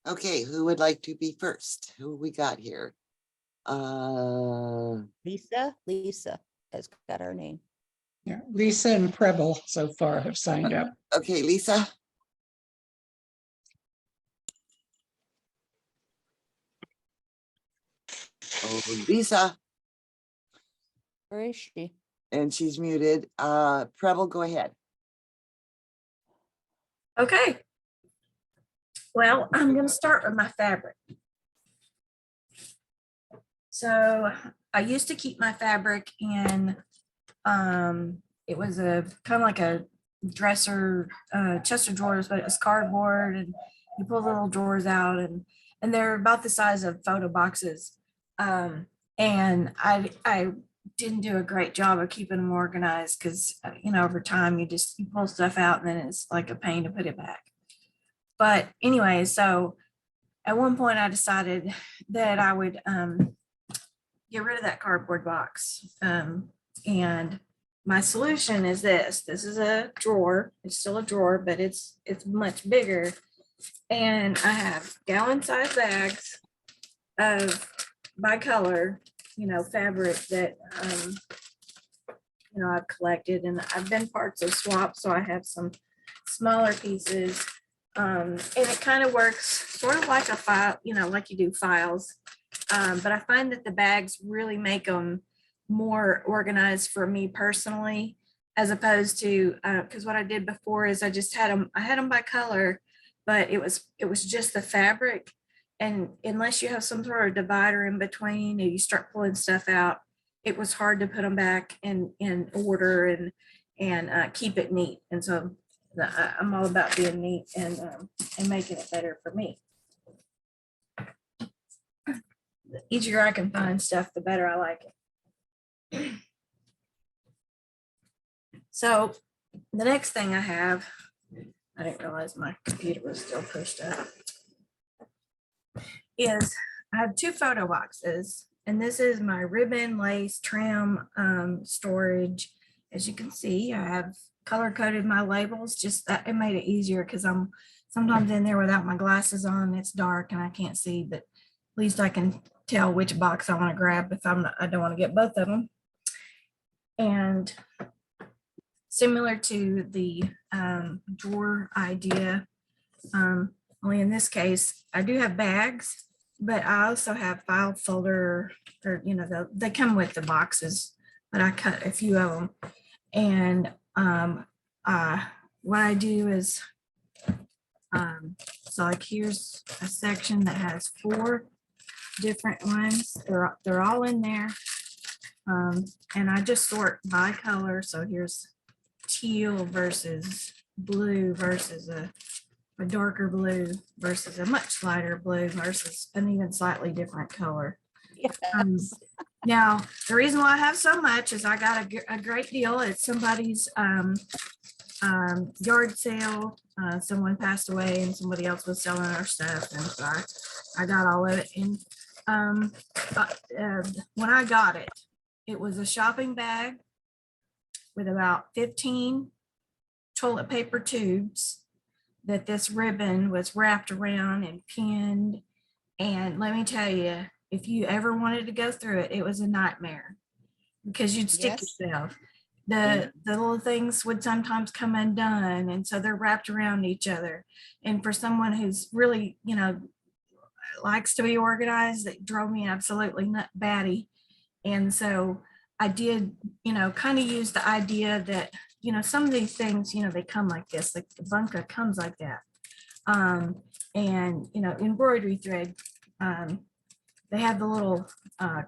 Okay, who would like to be first? Who we got here? Lisa has got her name. Yeah, Lisa and Preble so far have signed up. Okay, Lisa. Oh, Lisa, Where is she? and she's muted. Preble, go ahead. Okay. Well, I'm going to start with my fabric. So I used to keep my fabric in, it was a kind of like a dresser, chest of drawers, but it was cardboard, and you pull the little drawers out, and they're about the size of photo boxes. And I didn't do a great job of keeping them organized because, you know, over time you pull stuff out and then it's like a pain to put it back. But anyway, so at one point I decided that I would get rid of that cardboard box. And my solution is this. This is a drawer. It's still a drawer, but it's much bigger. And I have gallon-sized bags of by color, you know, fabric that you know, I've collected, and I've been parts of swaps, so I have some smaller pieces. And it kind of works sort of like a file, you know, like you do files. But I find that the bags really make them more organized for me personally, as opposed to, because what I did before is I just had them by color, but it was just the fabric. And unless you have some sort of divider in between and you start pulling stuff out, it was hard to put them back in order and keep it neat. And so I'm all about being neat and making it better for me. The easier I can find stuff, the better I like it. So the next thing I have, I didn't realize my computer was still pushed up, is I have 2 photo boxes, and this is my ribbon, lace, trim, storage. As you can see, I have color coded my labels, just that it made it easier because I'm sometimes in there without my glasses on. It's dark and I can't see, but at least I can tell which box I want to grab if I don't want to get both of them. And similar to the drawer idea, only in this case, I do have bags, but I also have file folder, or, you know, they come with the boxes, but I cut a few of them. And what I do is, so like here's a section that has 4 different ones. They're all in there. And I just sort by color. So here's teal versus blue versus a darker blue versus a much lighter blue versus an even slightly different color. Yes. Now, the reason why I have so much is I got a great deal at somebody's yard sale. Someone passed away and somebody else was selling our stuff, and so I got all of it. And when I got it, it was a shopping bag with about 15 toilet paper tubes that this ribbon was wrapped around and pinned. And let me tell you, if you ever wanted to go through it, it was a nightmare because you'd stick yourself. The little things would sometimes come undone, and so they're wrapped around each other. And for someone who's really, you know, likes to be organized, it drove me absolutely nut batty. And so I did, you know, kind of use the idea that, you know, some of these things, you know, they come like this, like the bunka comes like that. And, you know, embroidery thread, they have the little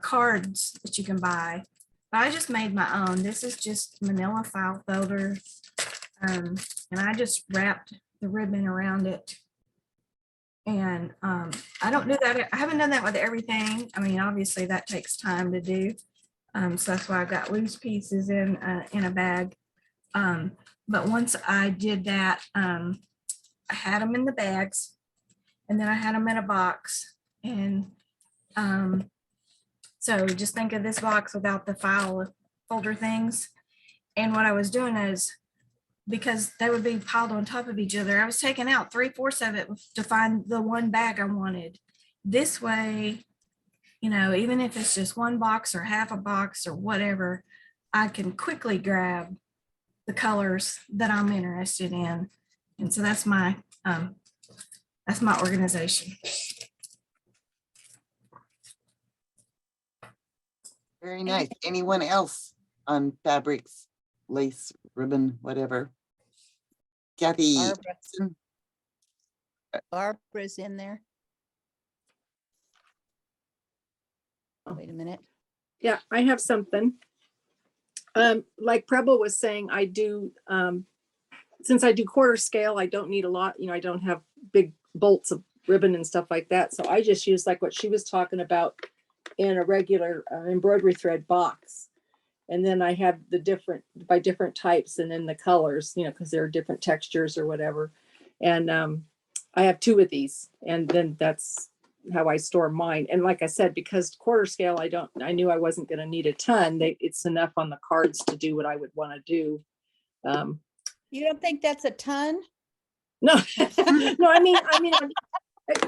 cards that you can buy. But I just made my own. This is just manila file folder. And I just wrapped the ribbon around it. And I don't do that. I haven't done that with everything. I mean, obviously that takes time to do. So that's why I've got loose pieces in a bag. But once I did that, I had them in the bags, and then I had them in a box. And so just think of this box without the file folder things. And what I was doing is because they would be piled on top of each other. I was taking out 3/4 of it to find the one bag I wanted. This way, you know, even if it's just one box or half a box or whatever, I can quickly grab the colors that I'm interested in. And so that's my organization. Very nice. Anyone else on fabrics, lace, ribbon, whatever? Kathy, Barbara. Barbara's in there. Wait a minute. Yeah, I have something. Like Preble was saying, I do, since I do quarter scale, I don't need a lot, you know, I don't have big bolts of ribbon and stuff like that. So I just use like what she was talking about in a regular embroidery thread box. And then I have the different, by different types and then the colors, you know, because there are different textures or whatever. And I have 2 of these, and then that's how I store mine. And like I said, because quarter scale, I knew I wasn't going to need a ton. It's enough on the cards to do what I would want to do. You don't think that's a ton? No, no, I mean,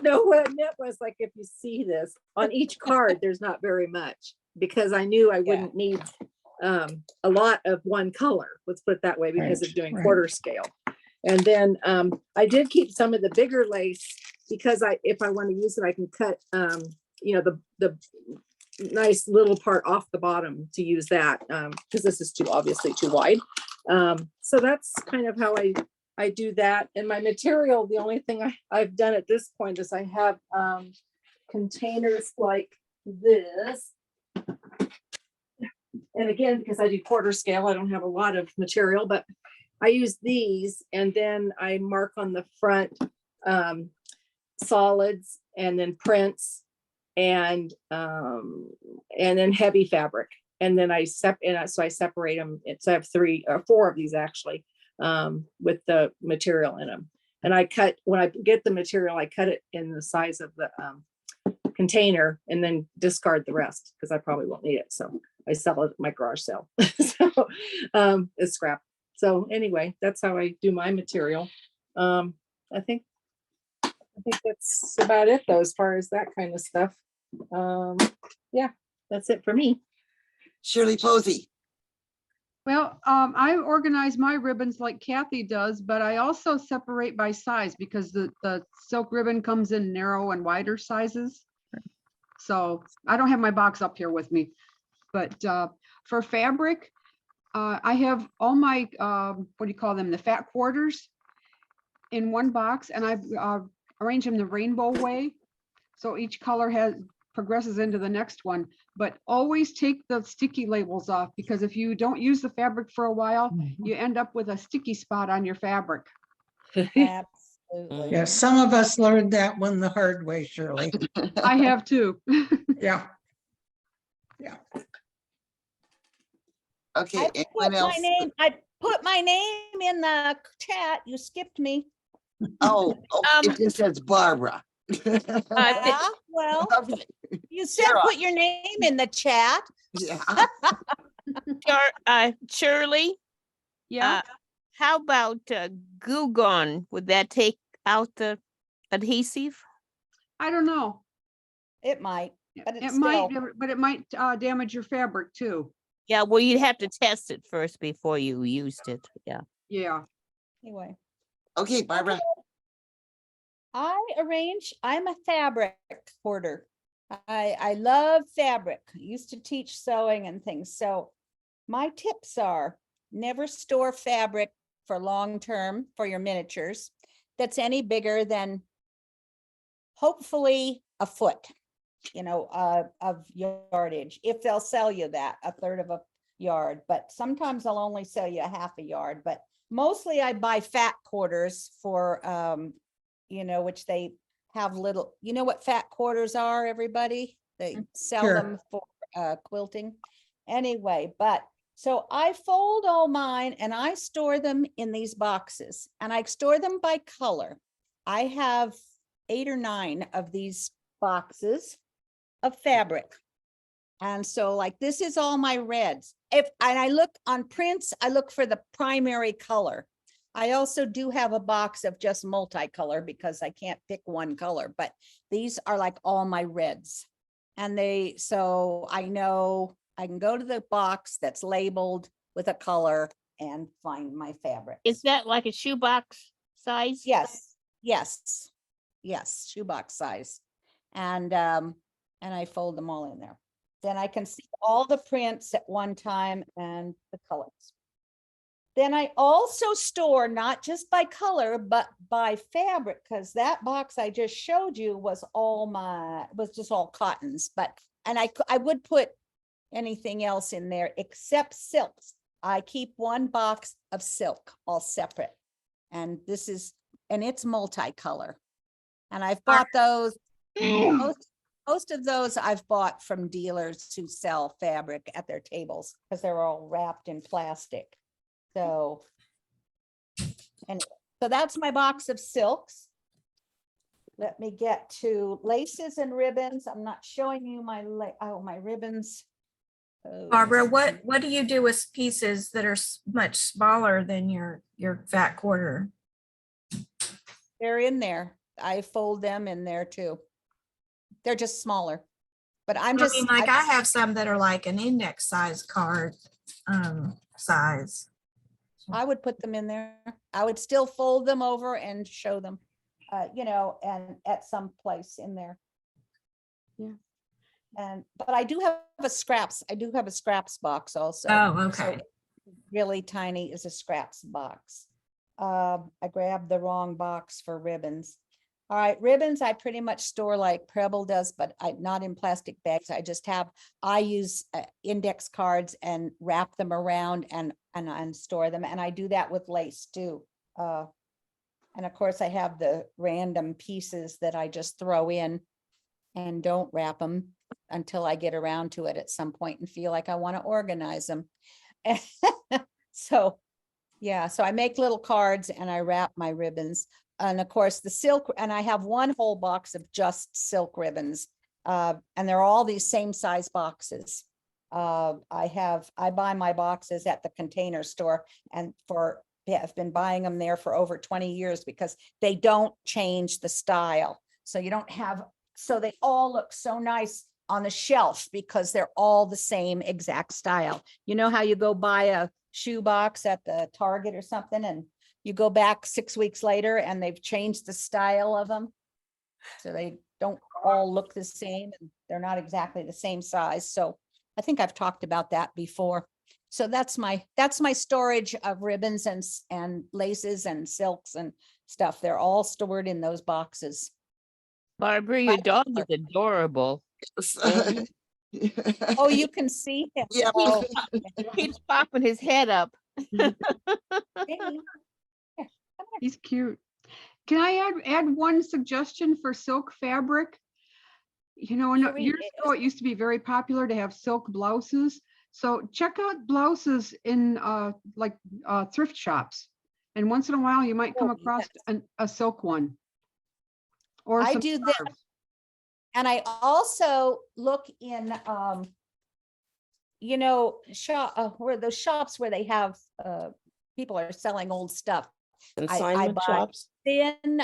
no, what I meant was like, if you see this on each card, there's not very much, because I knew I wouldn't need a lot of one color. Let's put it that way, because of doing quarter scale. And then I did keep some of the bigger lace, because if I want to use it, I can cut, you know, the nice little part off the bottom to use that, because this is obviously too wide. So that's kind of how I do that. And my material, the only thing I've done at this point is I have containers like this. And again, because I do quarter scale, I don't have a lot of material, but I use these, and then I mark on the front solids, and then prints, and then heavy fabric. And then so I separate them. So I have 3 or 4 of these actually, with the material in them. And I cut, when I get the material, I cut it in the size of the container, and then discard the rest, because I probably won't need it. So I sell it at my garage sale. So it's scrap. So anyway, that's how I do my material. I think that's about it though, as far as that kind of stuff. Yeah, that's it for me. Shirley Posey. Well, I organize my ribbons like Kathy does, but I also separate by size, because the silk ribbon comes in narrow and wider sizes. So I don't have my box up here with me, but for fabric, I have all my, what do you call them? The fat quarters in one box, and I've arranged them the rainbow way. So each color progresses into the next one, but always take the sticky labels off, because if you don't use the fabric for a while, you end up with a sticky spot on your fabric. Absolutely. Yeah, some of us learned that one the hard way, Shirley. I have too. Yeah. Okay, anyone else? I put my name in the chat. You skipped me. Oh, it just says Barbara. Yeah, well, Okay, you said You're put your name in the chat. yeah. Shirley, Yeah, how about Goo Gone? Would that take out the adhesive? I don't know. It might, but It it's might, still, but it might damage your fabric too. Yeah, well, you'd have to test it first before you used it. Yeah. Yeah. anyway. Okay, Barbara. I'm a fabric hoarder. I love fabric. I used to teach sewing and things. So my tips are never store fabric for long term for your miniatures that's any bigger than hopefully a foot, you know, of yardage, if they'll sell you that, 1/3 of a yard. But sometimes I'll only sell you a 1/2 a yard. But mostly I buy fat quarters for you know, which they have little, you know what fat quarters are, everybody? They sell Sure. them for quilting. Anyway, but so I fold all mine and I store them in these boxes, and I store them by color. I have 8 or 9 of these boxes of fabric. And so like, this is all my reds. And I look on prints, I look for the primary color. I also do have a box of just multicolor because I can't pick one color, but these are like all my reds. And so I know I can go to the box that's labeled with a color and find my fabric. Is that like a shoebox size? Yes, yes, yes, shoebox size. And I fold them all in there. Then I can see all the prints at one time and the colors. Then I also store not just by color, but by fabric, because that box I just showed you was just all cottons, and I would put anything else in there except silks. I keep one box of silk all separate. And it's multicolor. And I've bought those, most of those I've bought from dealers who sell fabric at their tables because they're all wrapped in plastic. So that's my box of silks. Let me get to laces and ribbons. I'm not showing you my ribbons. Oh, Barbara, what do you do with pieces that are much smaller than your fat quarter? they're in there. I fold them in there too. They're just smaller, but I'm I just, mean, like I have some that are like an index size card size. I would put them in there. I would still fold them over and show them, and at some place in there. Yeah. But I do have a scraps. I do have a scraps box also. Oh, So okay. really tiny is a scraps box. I grabbed the wrong box for ribbons. All right, ribbons I pretty much store like Preble does, but not in plastic bags. I use index cards and wrap them around and store them. And I do that with lace too. And of course I have the random pieces that I just throw in and don't wrap them until I get around to it at some point and feel like I want to organize them. So yeah, so I make little cards and I wrap my ribbons. And of course the silk, and I have one whole box of just silk ribbons. And they're all these same size boxes. I buy my boxes at the Container Store and I've been buying them there for over 20 years because they don't change the style. So so they all look so nice on the shelf because they're all the same exact style. You know how you go buy a shoe box at the Target or something and you go back 6 weeks later and they've changed the style of them. So they don't all look the same and they're not exactly the same size. So I think I've talked about that before. So that's my storage of ribbons and laces and silks and stuff. They're all stored in those boxes. Barbara, your dog is adorable. Oh, you can see him. Yeah. Oh, Keeps popping his head up. hey. He's cute. Can I add one suggestion for silk fabric? In Sure years is. ago, it used to be very popular to have silk blouses. So check out blouses in thrift shops. And once in a while, you might come Oh, across yes. a silk one. Or I some do that. scarves. And I also look in, where those shops where they have, people are selling old stuff. I Consignment buy shops. thin,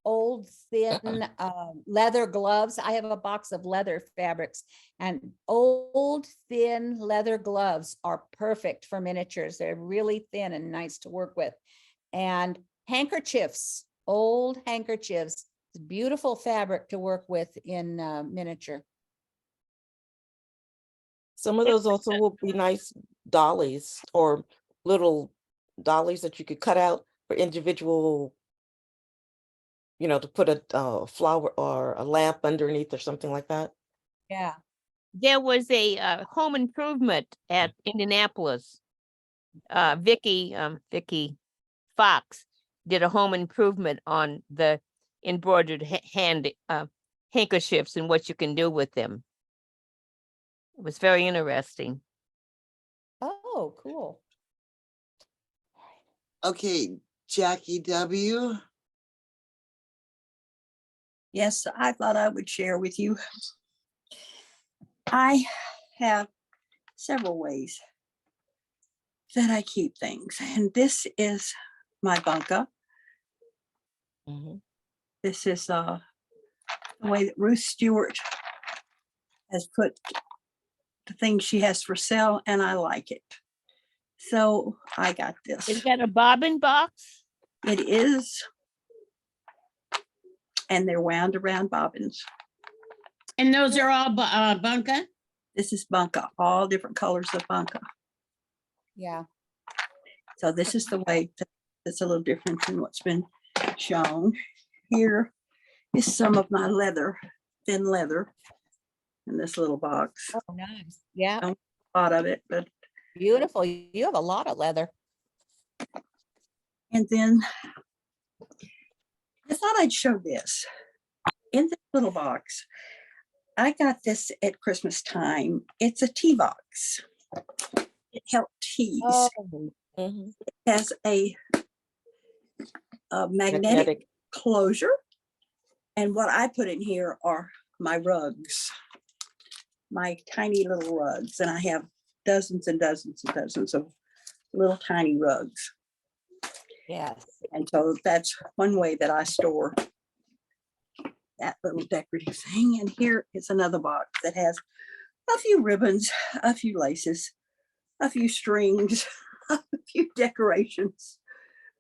old thin leather gloves. I have a box of leather fabrics, and old thin leather gloves are perfect for miniatures. They're really thin and nice to work with. And handkerchiefs, old handkerchiefs, beautiful fabric to work with in miniature. Some of those also will be nice dollies or little dollies that you could cut out for individual, to put a flower or a lamp underneath or something like that. Yeah. There was a home improvement at Indianapolis. Vicky Fox did a home improvement on the embroidered handkerchiefs and what you can do with them. It was very interesting. Oh, cool. Okay, Jackie W. Yes, I thought I would share with you. I have several ways that I keep things, and this is my bunka. Mhm. This is the way that Ruth Stewart has put the things she has for sale, and I like it. So I got this. Is that a bobbin box? It is. And they're wound around bobbins. And those are all bunka? This is bunka, all different colors of bunka. Yeah. So this is the way that's a little different than what's been shown. Here is some of my leather, thin leather in this little box. Oh, nice. Yeah, A lot of it, but, beautiful. You have a lot of leather. and then I thought I'd show this. In this little box, I got this at Christmas time. It's a tea box. It helps teas. Oh, Mhm. It has a magnetic Magnetic. closure. And what I put in here are my rugs, my tiny little rugs. And I have dozens and dozens and dozens of little tiny rugs. yes. And so that's one way that I store that little decorative thing. And here is another box that has a few ribbons, a few laces, a few strings, a few decorations,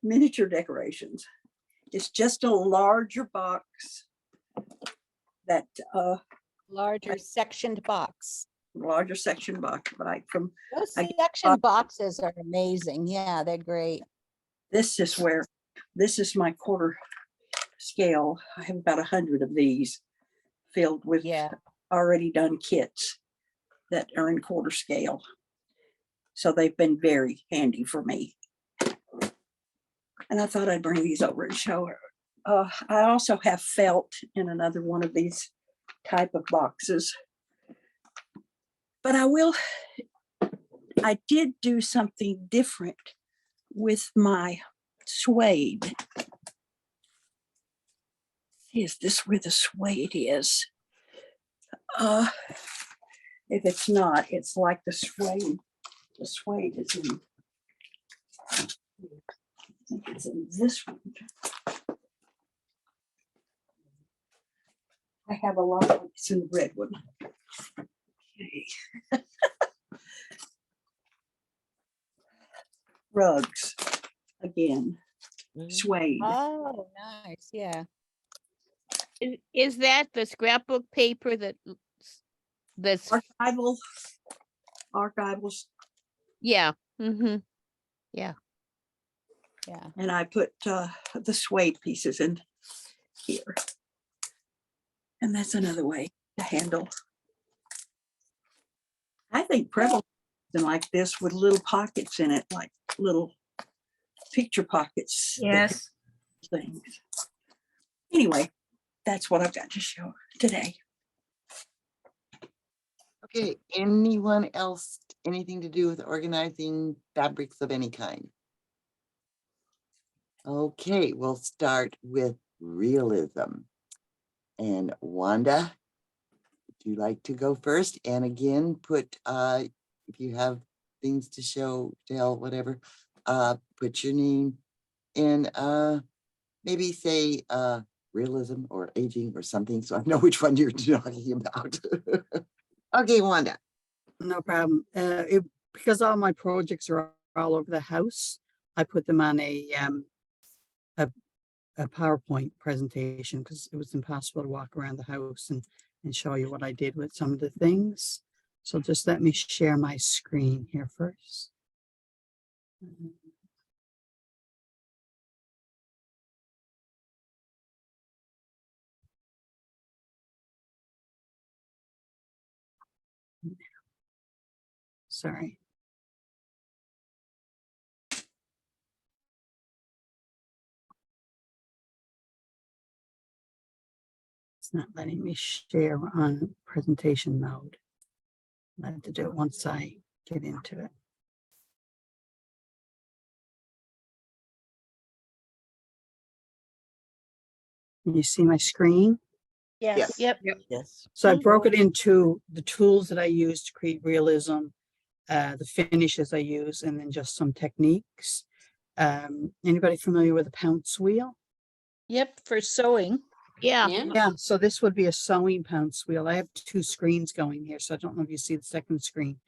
miniature decorations. It's just a larger box that Larger sectioned box. larger section box, but from Those I get section boxes are amazing. Yeah, they're great. this is where, this is my quarter scale. I have about 100 of these filled with Yeah. already done kits that are in quarter scale. So they've been very handy for me. And I thought I'd bring these over and show her. I also have felt in another one of these type of boxes. But I did do something different with my suede. Is this where the suede is? If it's not, it's like the suede. The suede is in, I think it's in this one. I have a lot of it's in the red one. Okay. Rugs, again, Mhm. suede. Oh, nice. Yeah. Is that the scrapbook paper that's, Archivals, yeah, mm-hmm, Yeah. and I put the suede pieces in here. And that's another way to handle. I think Preble like this with little pockets in it, like little picture pockets. that Yes. Things. Anyway, that's what I've got to show today. Okay, anyone else, anything to do with organizing fabrics of any kind? Okay, we'll start with realism. And Wanda, would you like to go first? And again, put, if you have things to show, tell, whatever, put your name in, maybe say, realism or aging or something, so I know which one you're talking about. Okay, Wanda. No problem. Because all my projects are all over the house, I put them on a PowerPoint presentation because it was impossible to walk around the house and show you what I did with some of the things. So just let me share my screen here first. Sorry. It's not letting me share on presentation mode. I have to do it once I get into it. Can you see my screen? Yes. Yep. Yes. So I broke it into the tools that I use to create realism, the finishes I use, and then just some techniques. Anybody familiar with a pounce wheel? Yep, for sewing. Yeah. Yeah, so this would be a sewing pounce wheel. I have two screens going here, so I don't know if you see the second screen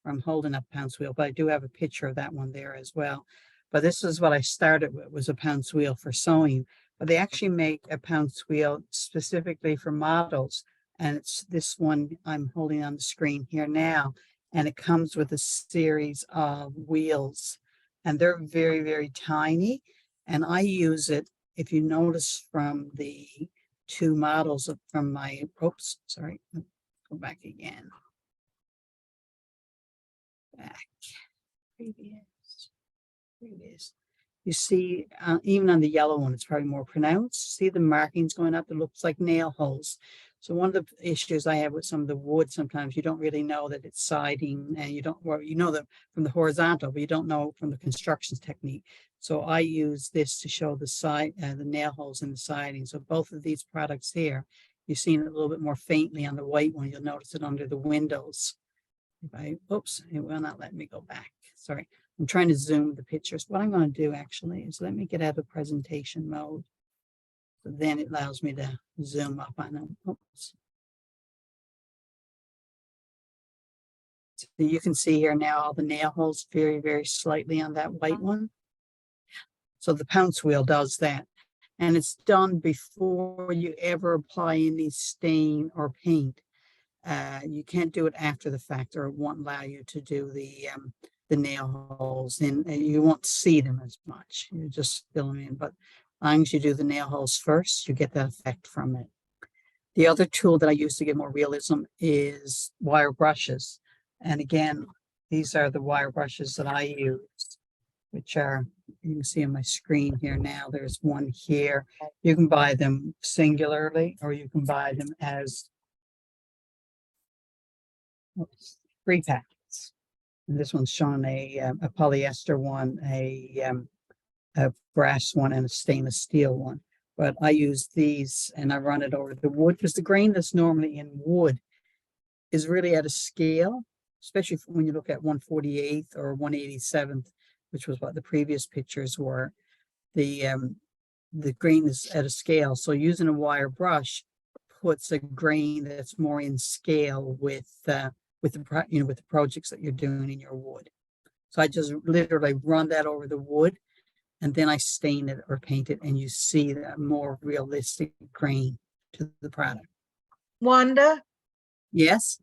where I'm holding up pounce wheel, but I do have a picture of that one there as well. But this is what I started with, was a pounce wheel for sewing. But they actually make a pounce wheel specifically for models. And it's this one I'm holding on the screen here now. And it comes with a series of wheels. And they're very, very tiny. And I use it, if you notice from the two models from my, oops, sorry, go back again. Back, previous. You see, even on the yellow one, it's probably more pronounced. See the markings going up? It looks like nail holes. So one of the issues I have with some of the wood, sometimes you don't really know that it's siding, and you don't, well, you know that from the horizontal, but you don't know from the construction technique. So I use this to show the side, the nail holes in the siding. So both of these products here, you've seen it a little bit more faintly on the white one. You'll notice it under the windows. If I, oops, it will not let me go back. Sorry, I'm trying to zoom the pictures. What I'm going to do actually is let me get out of presentation mode. So then it allows me to zoom up on them. Oops. So you can see here now all the nail holes very, very slightly on that white one. So the pounce wheel does that. And it's done before you ever apply any stain or paint. You can't do it after the fact, or it won't allow you to do the nail holes, and you won't see them as much. You just fill them in, but as long as you do the nail holes first, you get that effect from it. The other tool that I use to get more realism is wire brushes. And again, these are the wire brushes that I use, which are, you can see on my screen here now, there's one here. You can buy them singularly, or you can buy them as 3 packets. And this one's showing a polyester one, a brass one, and a stainless steel one. But I use these and I run it over the wood, because the grain that's normally in wood is really at a scale, especially when you look at 1/48 or 1/87, which was what the previous pictures were. The grain is at a scale. So using a wire brush puts a grain that's more in scale with the projects that you're doing in your wood. So I just literally run that over the wood, and then I stain it or paint it, and you see that more realistic grain to the product. Wanda, Yes,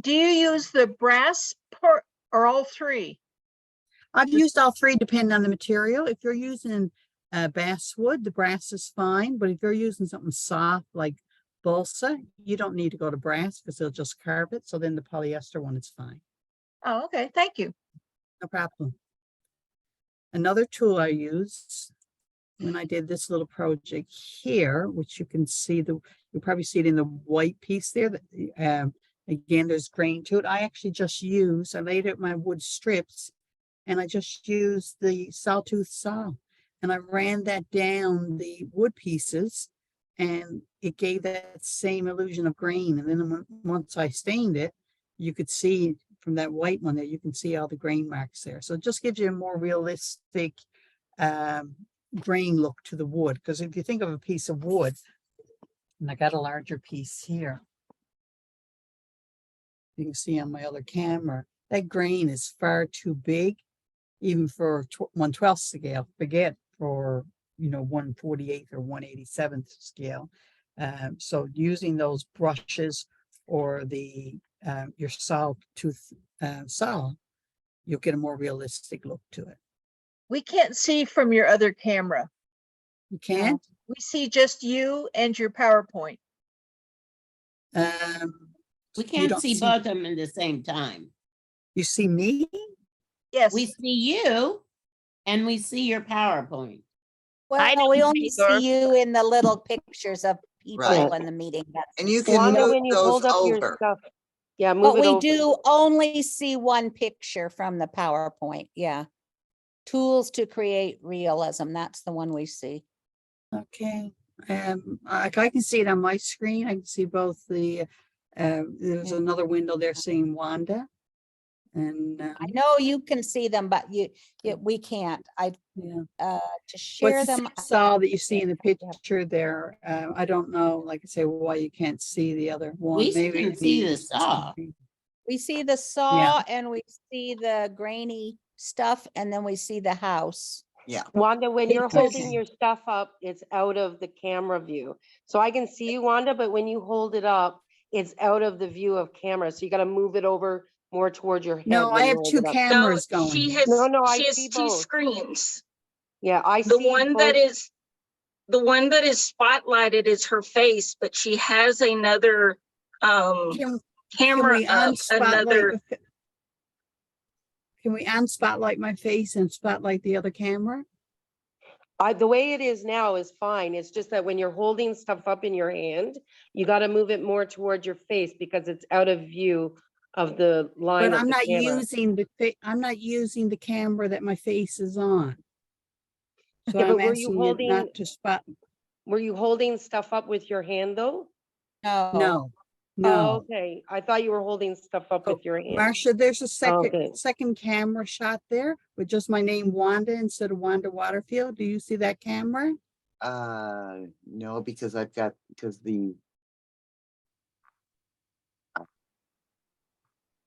do you use the brass part or all three? I've used all three depending on the material. If you're using basswood, the brass is fine, but if you're using something soft like balsa, you don't need to go to brass because they'll just carve it. So then the polyester one is fine. Oh, okay, thank you. No problem. Another tool I used when I did this little project here, which you can see, you'll probably see it in the white piece there. That again, there's grain to it. I actually just I laid out my wood strips, and I just used the sawtooth saw, and I ran that down the wood pieces, and it gave that same illusion of grain. And then once I stained it, you could see from that white one there, you can see all the grain marks there. So it just gives you a more realistic grain look to the wood. Because if you think of a piece of wood, and I got a larger piece here, you can see on my other camera, that grain is far too big, even for 1/12 scale, forget for 1/48 or 1/87 scale. So using those brushes or your sawtooth saw, you'll get a more realistic look to it. We can't see from your other camera. You can't? We see just you and your PowerPoint. We You can't don't see both of them at the same time. You see me? Yes. We see you and we see your PowerPoint. Well, don't we only see her. see you in the little pictures of people Right. in the meeting. And you can Wanda, move when you those hold up your over. stuff. Yeah, move But it we over. do only see one picture from the PowerPoint. Yeah. Tools to create realism. That's the one we see. Okay. I can see it on my screen. I can see both there's another window there saying Wanda. And, I know you can see them, but we can't. yeah. To share What's the them. saw that you see in the picture there? I don't know, like I say, why you can't see the other one. We Maybe can it see the needs saw. something. We see the saw and we see the grainy stuff and then we see the house. Yeah. Wanda, when you're Okay. holding your stuff up, it's out of the camera view. So I can see you, Wanda, but when you hold it up, it's out of the view of camera. So you got to move it over more towards your head. No, when I you have hold two it up. cameras No, going. she has, No, I she has see two both. screens. Yeah, I The see one that is, the one that is spotlighted is her face, but she has another Can camera we up, another. Can we unspotlight my face and spotlight the other camera? the way it is now is fine. It's just that when you're holding stuff up in your hand, you got to move it more towards your face because it's out of view of the line But of I'm the not camera. I'm not using the camera that my face is on. So Yeah, but I'm asking you not to spot. were you holding stuff up with your hand though? No, Oh, no. okay. I thought you were holding stuff up with your hand. Marcia, there's a Okay. second camera shot there with just my name Wanda instead of Wanda Waterfield. Do you see that camera? No, because the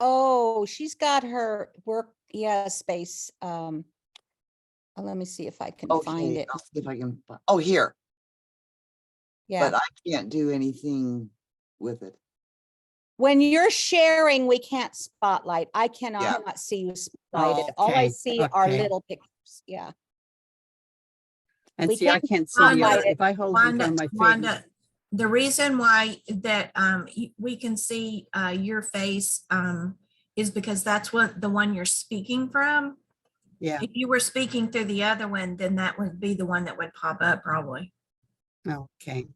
Oh, she's got her work, space. Let me see if I can find it. I'll see if I can. Oh, here. Yeah. But I can't do anything with it. When you're sharing, we can't spotlight. I cannot not see you spotlighted. All I Okay, see are okay. little pictures. Yeah. And We see, I can't can't see you spotlight it. if I hold it in front of my face. Wanda, the reason why that we can see your face is because that's the one you're speaking from. Yeah. If you were speaking through the other one, then that would be the one that would pop up probably. Okay.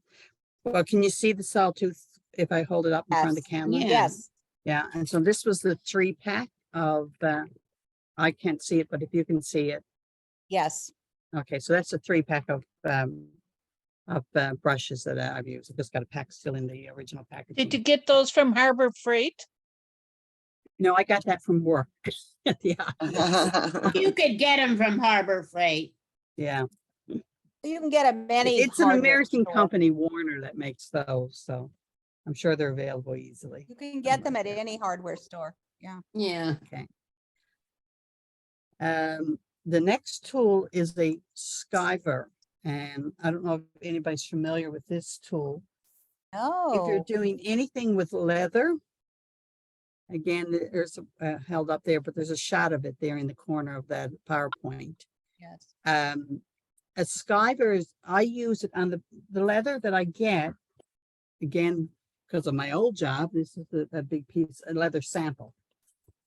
Well, can you see the sawtooth if I hold it up in front of the camera? Yeah. Yes. Yeah, and so this was the 3-pack of, I can't see it, but if you can see it. Yes. Okay, so that's a 3-pack of brushes that I've used. I've just got a pack still in the original packaging. Did you get those from Harbor Freight? No, I got that from work. Yeah, You could get them from Harbor Freight. yeah. You can get a many. It's an hardware American store. company, Warner, that makes those, so I'm sure they're available easily. You can get them at any hardware store. Yeah. Yeah. Okay. The next tool is a skiver, and I don't know if anybody's familiar with this tool. If you're Oh, doing anything with leather, again, there's held up there, but there's a shot of it there in the corner of that PowerPoint. yes. A skiver is, I use it on the leather that I get, again, because of my old job. This is a big piece, a leather sample.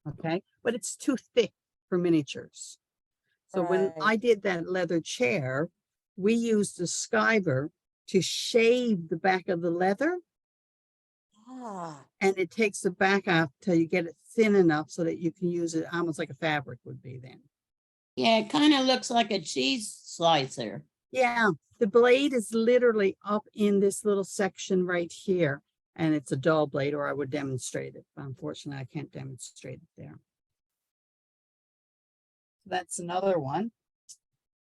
Okay, but it's too thick for miniatures. So when Right. I did that leather chair, we used a skiver to shave the back of the leather, Ah, and it takes the back off till you get it thin enough so that you can use it almost like a fabric would be then. Yeah, it kind of looks like a cheese slicer. Yeah, the blade is literally up in this little section right here, and it's a dull blade, or I would demonstrate it. Unfortunately, I can't demonstrate it there. That's another one.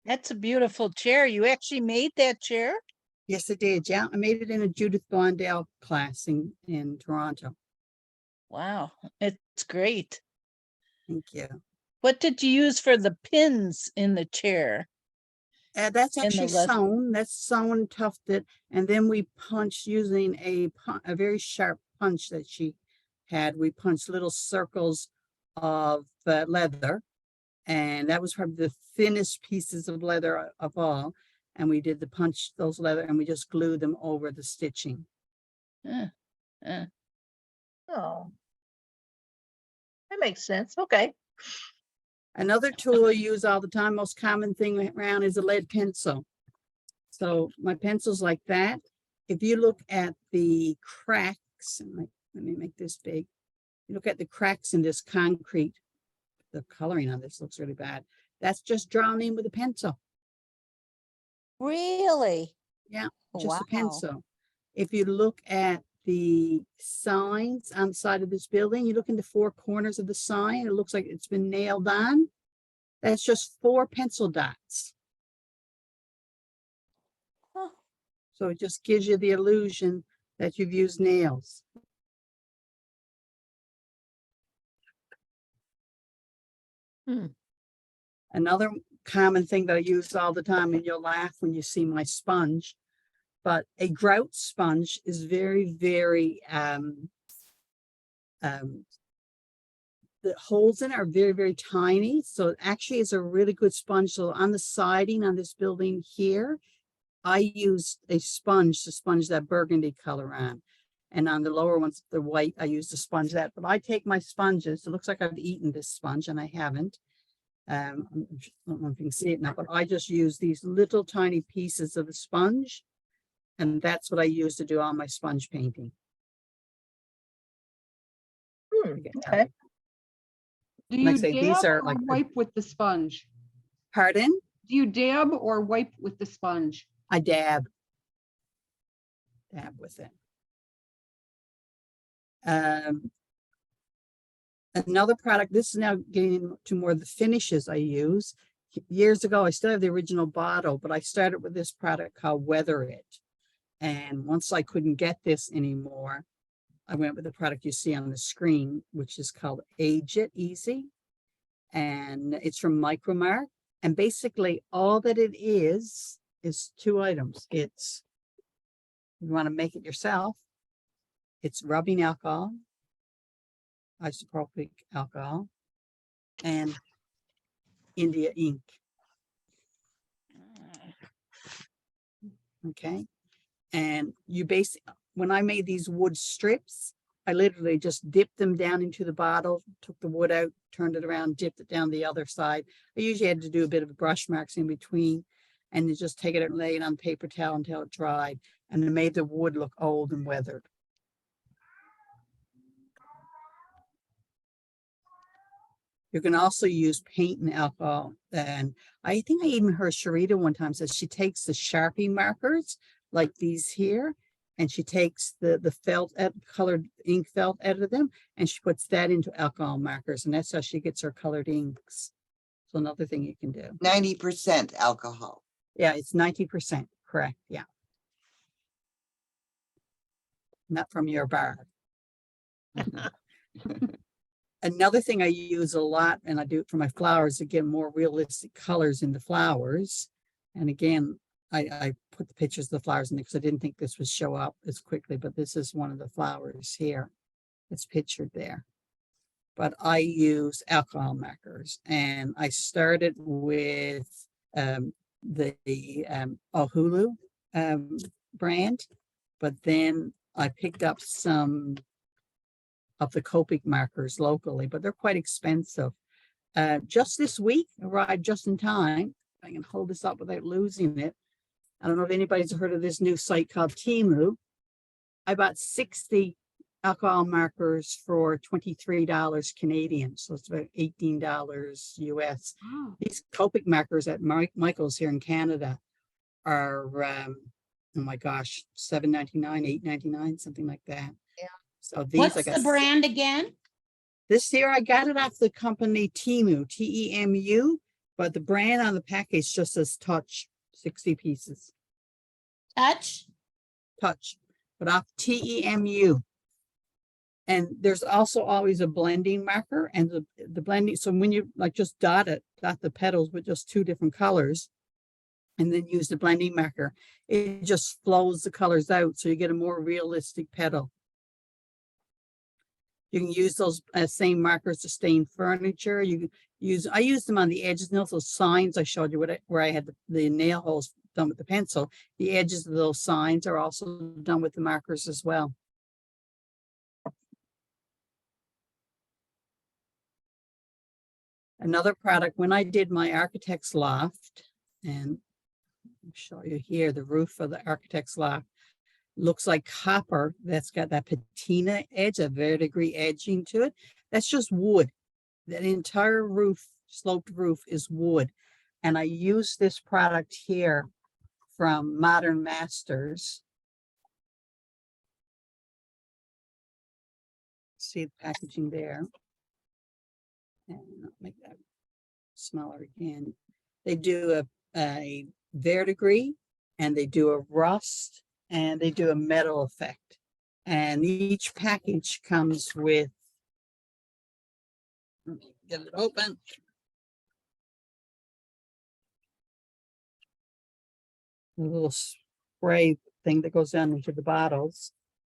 That's a beautiful chair. You actually made that chair? Yes, I did. Yeah, I made it in a Judith Blondell class in Toronto. Wow, it's great. Thank you. What did you use for the pins in the chair? That's In the actually leather. sewn. That's sewn, tufted, and then we punched using a very sharp punch that she had. We punched little circles of leather, and that was probably the thinnest pieces of leather of all. And we did the punch those leather, and we just glued them over the stitching. Oh, that makes sense. Okay. Another tool I use all the time, most common thing around, is a lead pencil. So my pencils like that. If you look at the cracks, and let me make this big. You look at the cracks in this concrete. The coloring on this looks really bad. That's just drawn in with a pencil. really? Yeah, Oh, just wow. a pencil. If you look at the signs on the side of this building. You look in the four corners of the sign, it looks like it's been nailed on. That's just 4 pencil dots. Huh. So it just gives you the illusion that you've used nails. Another common thing that I use all the time, and you'll laugh when you see my sponge, but a grout sponge is very, very, the holes in it are very, very tiny. So it actually is a really good sponge. So on the siding on this building here, I used a sponge to sponge that burgundy color on. And on the lower ones, the white, I used to sponge that. But I take my sponges, it looks like I've eaten this sponge and I haven't. I don't know if you can see it now, but I just use these little tiny pieces of the sponge. And that's what I use to do all my sponge painting. Okay. Do Like I you say, these dab are or like the- wipe with the sponge? Pardon? Do you dab or wipe with the sponge? I dab with it. Another product, this is now getting to more of the finishes I use. Years ago, I still have the original bottle, but I started with this product called Weather It. And once I couldn't get this anymore, I went with the product you see on the screen, which is called Age It Easy. And it's from Micromark. And basically all that it is 2 items. It's, you want to make it yourself, it's rubbing alcohol, isopropyl alcohol, and India ink. Okay. And you when I made these wood strips, I literally just dipped them down into the bottle, took the wood out, turned it around, dipped it down the other side. I usually had to do a bit of brush marks in between, and then just take it and lay it on paper towel until it dried, and it made the wood look old and weathered. You can also use paint and alcohol. And I think I even heard Sharita one time says she takes the Sharpie markers like these here, and she takes the felt colored ink felt out of them, and she puts that into alcohol markers, and that's how she gets her colored inks. So another thing you can do. 90% alcohol. Yeah, it's 90%, correct, yeah. Not from your bar. Another thing I use a lot, and I do it for my flowers to get more realistic colors in the flowers. And again, I put the pictures of the flowers in there because I didn't think this would show up as quickly, but this is one of the flowers here. It's pictured there. But I use alcohol markers, and I started with the Ohulu brand, but then I picked up some of the Copic markers locally, but they're quite expensive. Just this week, arrived just in time. I can hold this up without losing it. I don't know if anybody's heard of this new site called Temu. I bought 60 alcohol markers for $23 Canadian. So it's about $18 US. Wow. These Copic markers at Michael's here in Canada are, oh my gosh, $7.99, $8.99, something like that. Yeah. So these What's I got the brand again? this year. I got it off the company Temu, Temu, but the brand on the package just says Touch, 60 pieces. Touch? Touch, but off Temu. And there's also always a blending marker, and the blending. So when you like just dot the petals with just 2 different colors, and then use the blending marker, it just flows the colors out. So you get a more realistic petal. You can use those same markers to stain furniture. You can use, I use them on the edges. And those signs I showed you where I had the nail holes done with the pencil. The edges of those signs are also done with the markers as well. Another product, when I did my architect's loft, and I'll show you here, the roof of the architect's loft looks like copper that's got that patina edge, a verdigris edging to it. That's just wood. That entire roof, sloped roof, is wood. And I use this product here from Modern Masters. see the packaging there. And I'll make that smaller again. They do a verdigris, and they do a rust, and they do a metal effect. And each package comes with, let me get it open. A little spray thing that goes down into the bottles.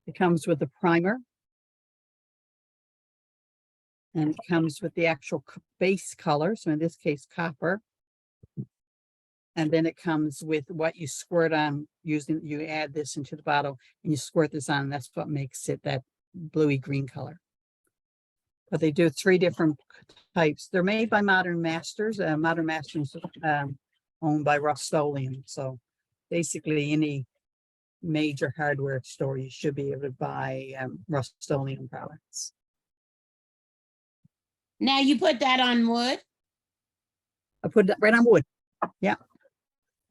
It comes with a primer. And it comes with the actual base color, so in this case, copper. And then it comes with what you squirt on using, you add this into the bottle and you squirt this on, and that's what makes it that bluey green color. But they do 3 different types. They're made by Modern Masters. Modern Masters owned by Rust-Oleum. So basically any major hardware store, you should be able to buy Rust-Oleum products. Now you put that on wood? I put that right on wood. Yeah.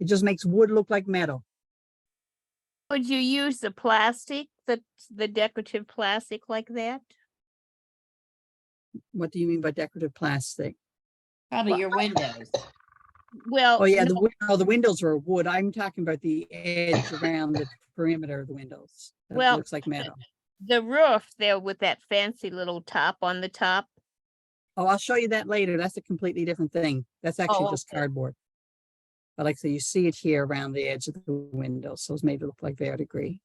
It just makes wood look like metal. Would you use the plastic, the decorative plastic like that? What do you mean by decorative plastic? Probably Well, your windows. Well, Oh, yeah, no, the windows are wood. I'm talking about the edge around the perimeter of the windows. That Well, looks like metal. the roof there with that fancy little top on the top. Oh, I'll show you that later. That's a completely different thing. That's actually Oh, just okay. cardboard. But like I say, you see it here around the edge of the window. So it's made to look like verdigris.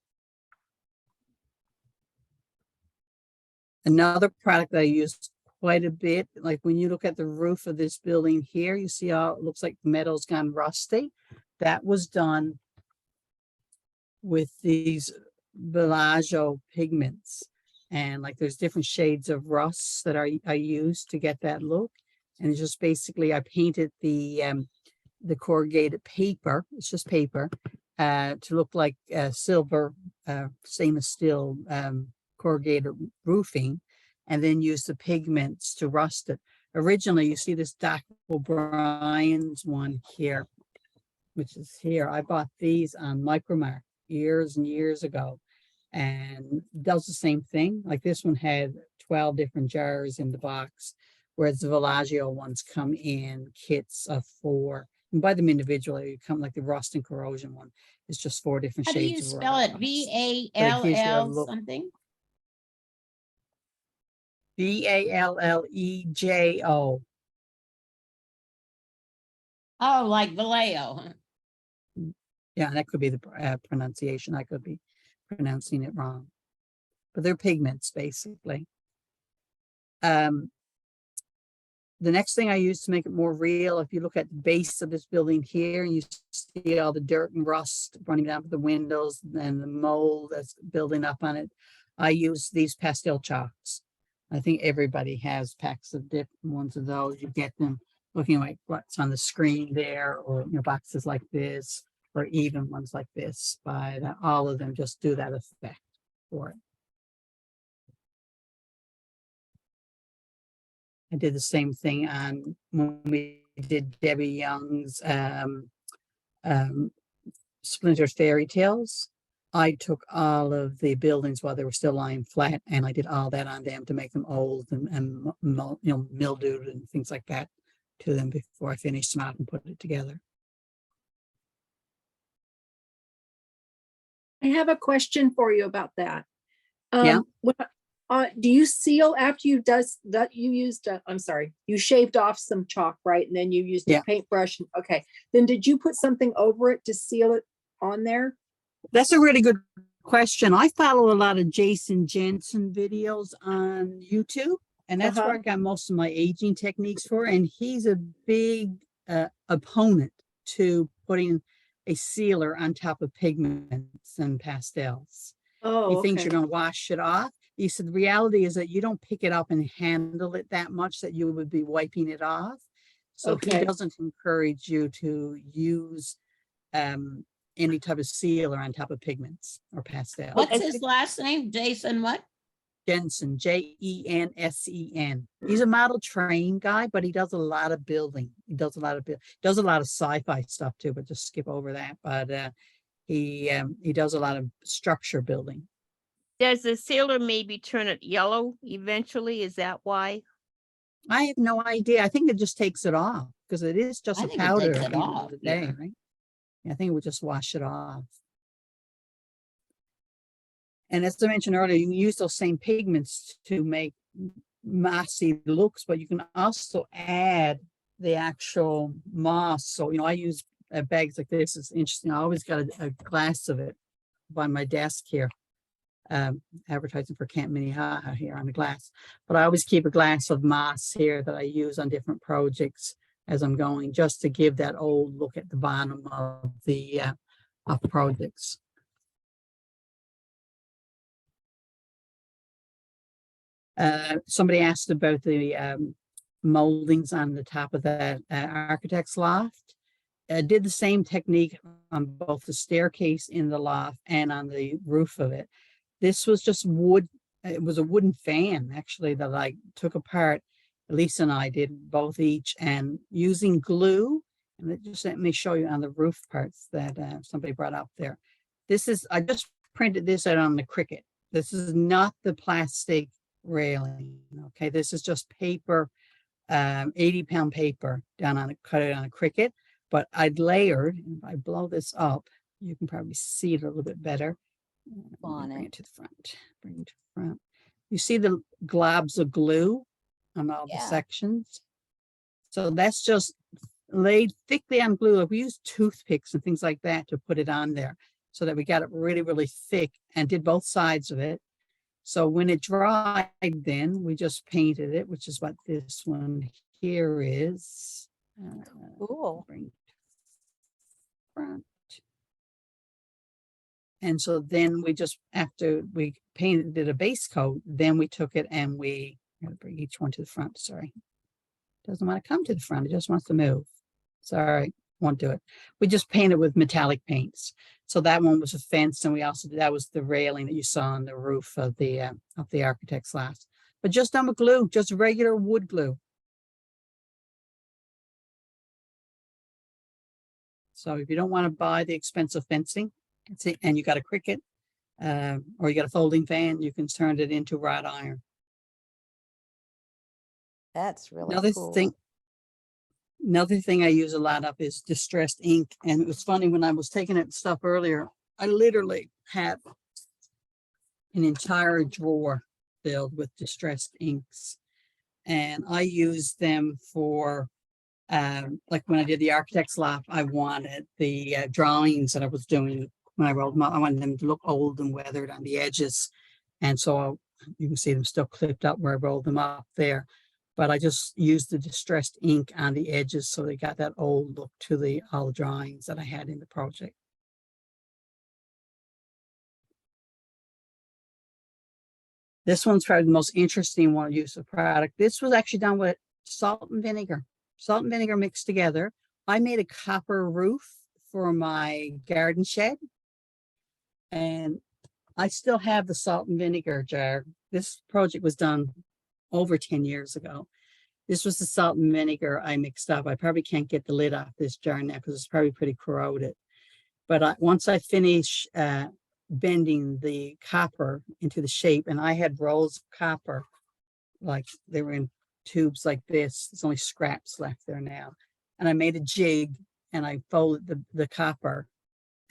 Another product that I use quite a bit, like when you look at the roof of this building here, you see how it looks like the metal's gone rusty. That was done with these Villaggio pigments. And like there's different shades of rust that I used to get that look. And it's just basically I painted the corrugated paper, it's just paper, to look like silver stainless steel corrugated roofing, and then use the pigments to rust it. Originally, you see this Doc O'Brien's one here, which is here. I bought these on Micromark years and years ago, and does the same thing. Like this one had 12 different jars in the box, whereas the Villaggio ones come in kits of 4. And buy them individually. You come like the rust and corrosion one. It's just 4 different How do you shades of spell it? rust. VALL something? Vallejo. Oh, like Vallejo. Huh? Yeah, that could be the pronunciation. I could be pronouncing it wrong. But they're pigments, basically. The next thing I use to make it more real, if you look at the base of this building here, and you see all the dirt and rust running down the windows and the mold that's building up on it, I use these pastel chalks. I think everybody has packs of different ones of those. You get them looking like what's on the screen there, or boxes like this, or even ones like this. But all of them just do that effect for it. I did the same thing on when we did Debbie Young's Splinter's Fairy Tales. I took all of the buildings while they were still lying flat, and I did all that on them to make them old and mildewed and things like that to them before I finished them out and put it together. I have a question for you about that. Yeah. Do you seal after you you shaved off some chalk, right? And then you used a paintbrush. Okay. Then did you put something over it to seal it on there? That's a really good question. I follow a lot of Jason Jensen videos on YouTube, and that's where I got most of my aging techniques for. And he's a big opponent to putting a sealer on top of pigments and pastels. Oh, he thinks you're going to wash it off. He said the reality is that you don't pick it up and handle it that much that you would be wiping it off. So he doesn't encourage you to use any type of sealer on top of pigments or pastels. What's his last name? Jason what? Jensen, Jensen. He's a model train guy, but he does a lot of building. He does a lot of sci-fi stuff too, but just skip over that. But he does a lot of structure building. Does the sealer maybe turn it yellow eventually? Is that why? I have no idea. I think it just takes it off because it is just I a think it powder takes at it the end off, of the day, yeah. right? Yeah, I think it would just wash it off. And as I mentioned earlier, you can use those same pigments to make mossy looks, but you can also add the actual moss. So, I use bags like this. It's interesting. I always got a glass of it by my desk here, advertising for Camp Minnehaha here on the glass. But I always keep a glass of moss here that I use on different projects as I'm going, just to give that old look at the bottom of the projects. Somebody asked about the moldings on the top of that architect's loft. I did the same technique on both the staircase in the loft and on the roof of it. This was just wood. It was a wooden fan, actually, that I took apart. Lisa and I did both each, and using glue. And just let me show you on the roof parts that somebody brought up there. I just printed this out on the Cricut. This is not the plastic railing. Okay, this is just paper, 80-pound paper cut it on a Cricut, but I'd layered. And if I blow this up, you can probably see it a little bit better. Bring it to the front. Bring it to the front. You see the globs of glue on all the sections. So that's just laid thickly on glue. We used toothpicks and things like that to put it on there, so that we got it really, really thick, and did both sides of it. So when it dried, then we just painted it, which is what this one here is. Cool. Bring it to the front. And so then we just, after we painted a base coat, then we took it and we, I'm gonna bring each one to the front, sorry. Doesn't want to come to the front, it just wants to move. Sorry, won't do it. We just painted with metallic paints. So that one was a fence, and we also, that was the railing that you saw on the roof of the architect's loft. But just done with glue, just regular wood glue. So if you don't want to buy the expensive fencing, and you got a Cricut, or you got a folding fan, you can turn it into wrought iron. That's really cool. Another thing I use a lot of is distressed ink. And it was funny, when I was taking it stuff earlier, I literally had an entire drawer filled with distressed inks. And I used them for, like when I did the architect's loft, I wanted the drawings that I was doing when I rolled them up. I wanted them to look old and weathered on the edges. And so you can see them still clipped up where I rolled them up there. But I just used the distressed ink on the edges, so they got that old look to all the drawings that I had in the project. This one's probably the most interesting one use of product. This was actually done with salt and vinegar. Salt and vinegar mixed together. I made a copper roof for my garden shed, and I still have the salt and vinegar jar. This project was done over 10 years ago. This was the salt and vinegar I mixed up. I probably can't get the lid off this jar now because it's probably pretty corroded. But once I finish bending the copper into the shape, and I had rolls of copper, like they were in tubes like this. There's only scraps left there now. And I made a jig, and I folded the copper,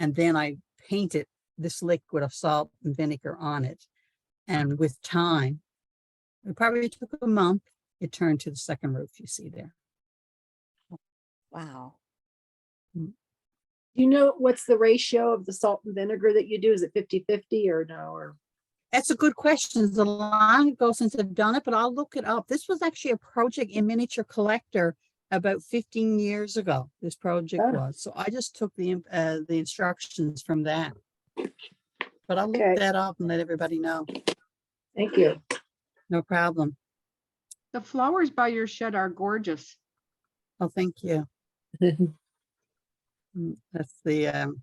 and then I painted this liquid of salt and vinegar on it. And with time, it probably took a month, it turned to the second roof you see there. Wow. Do you know what's the ratio of the salt and vinegar that you do? Is it 50-50 or no? Or That's a good question. It's a long ago since I've done it, but I'll look it up. This was actually a project in Miniature Collector about 15 years ago. This project was. So I just took the instructions from that. But I'll look that up and let everybody know. Thank you. No problem. The flowers by your shed are gorgeous. Oh, thank you. That's the,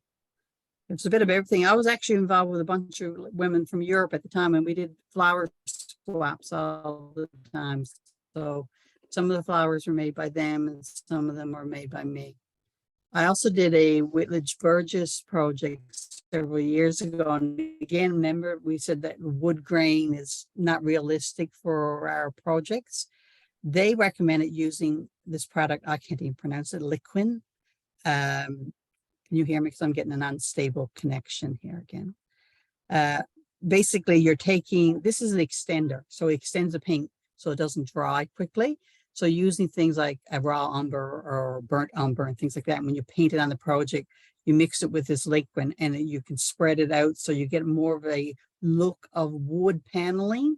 it's a bit of everything. I was actually involved with a bunch of women from Europe at the time, and we did flower swaps all the time. So some of the flowers were made by them and some of them were made by me. I also did a Whitledge Burgess project several years ago. And again, remember, we said that wood grain is not realistic for our projects. They recommended using this product. I can't even pronounce it, Liquin. Can you hear me? Because I'm getting an unstable connection here again. Basically, you're taking, this is an extender. So it extends the paint so it doesn't dry quickly. So using things like a raw umber or burnt umber and things like that, when you paint it on the project, you mix it with this liquid and you can spread it out so you get more of a look of wood paneling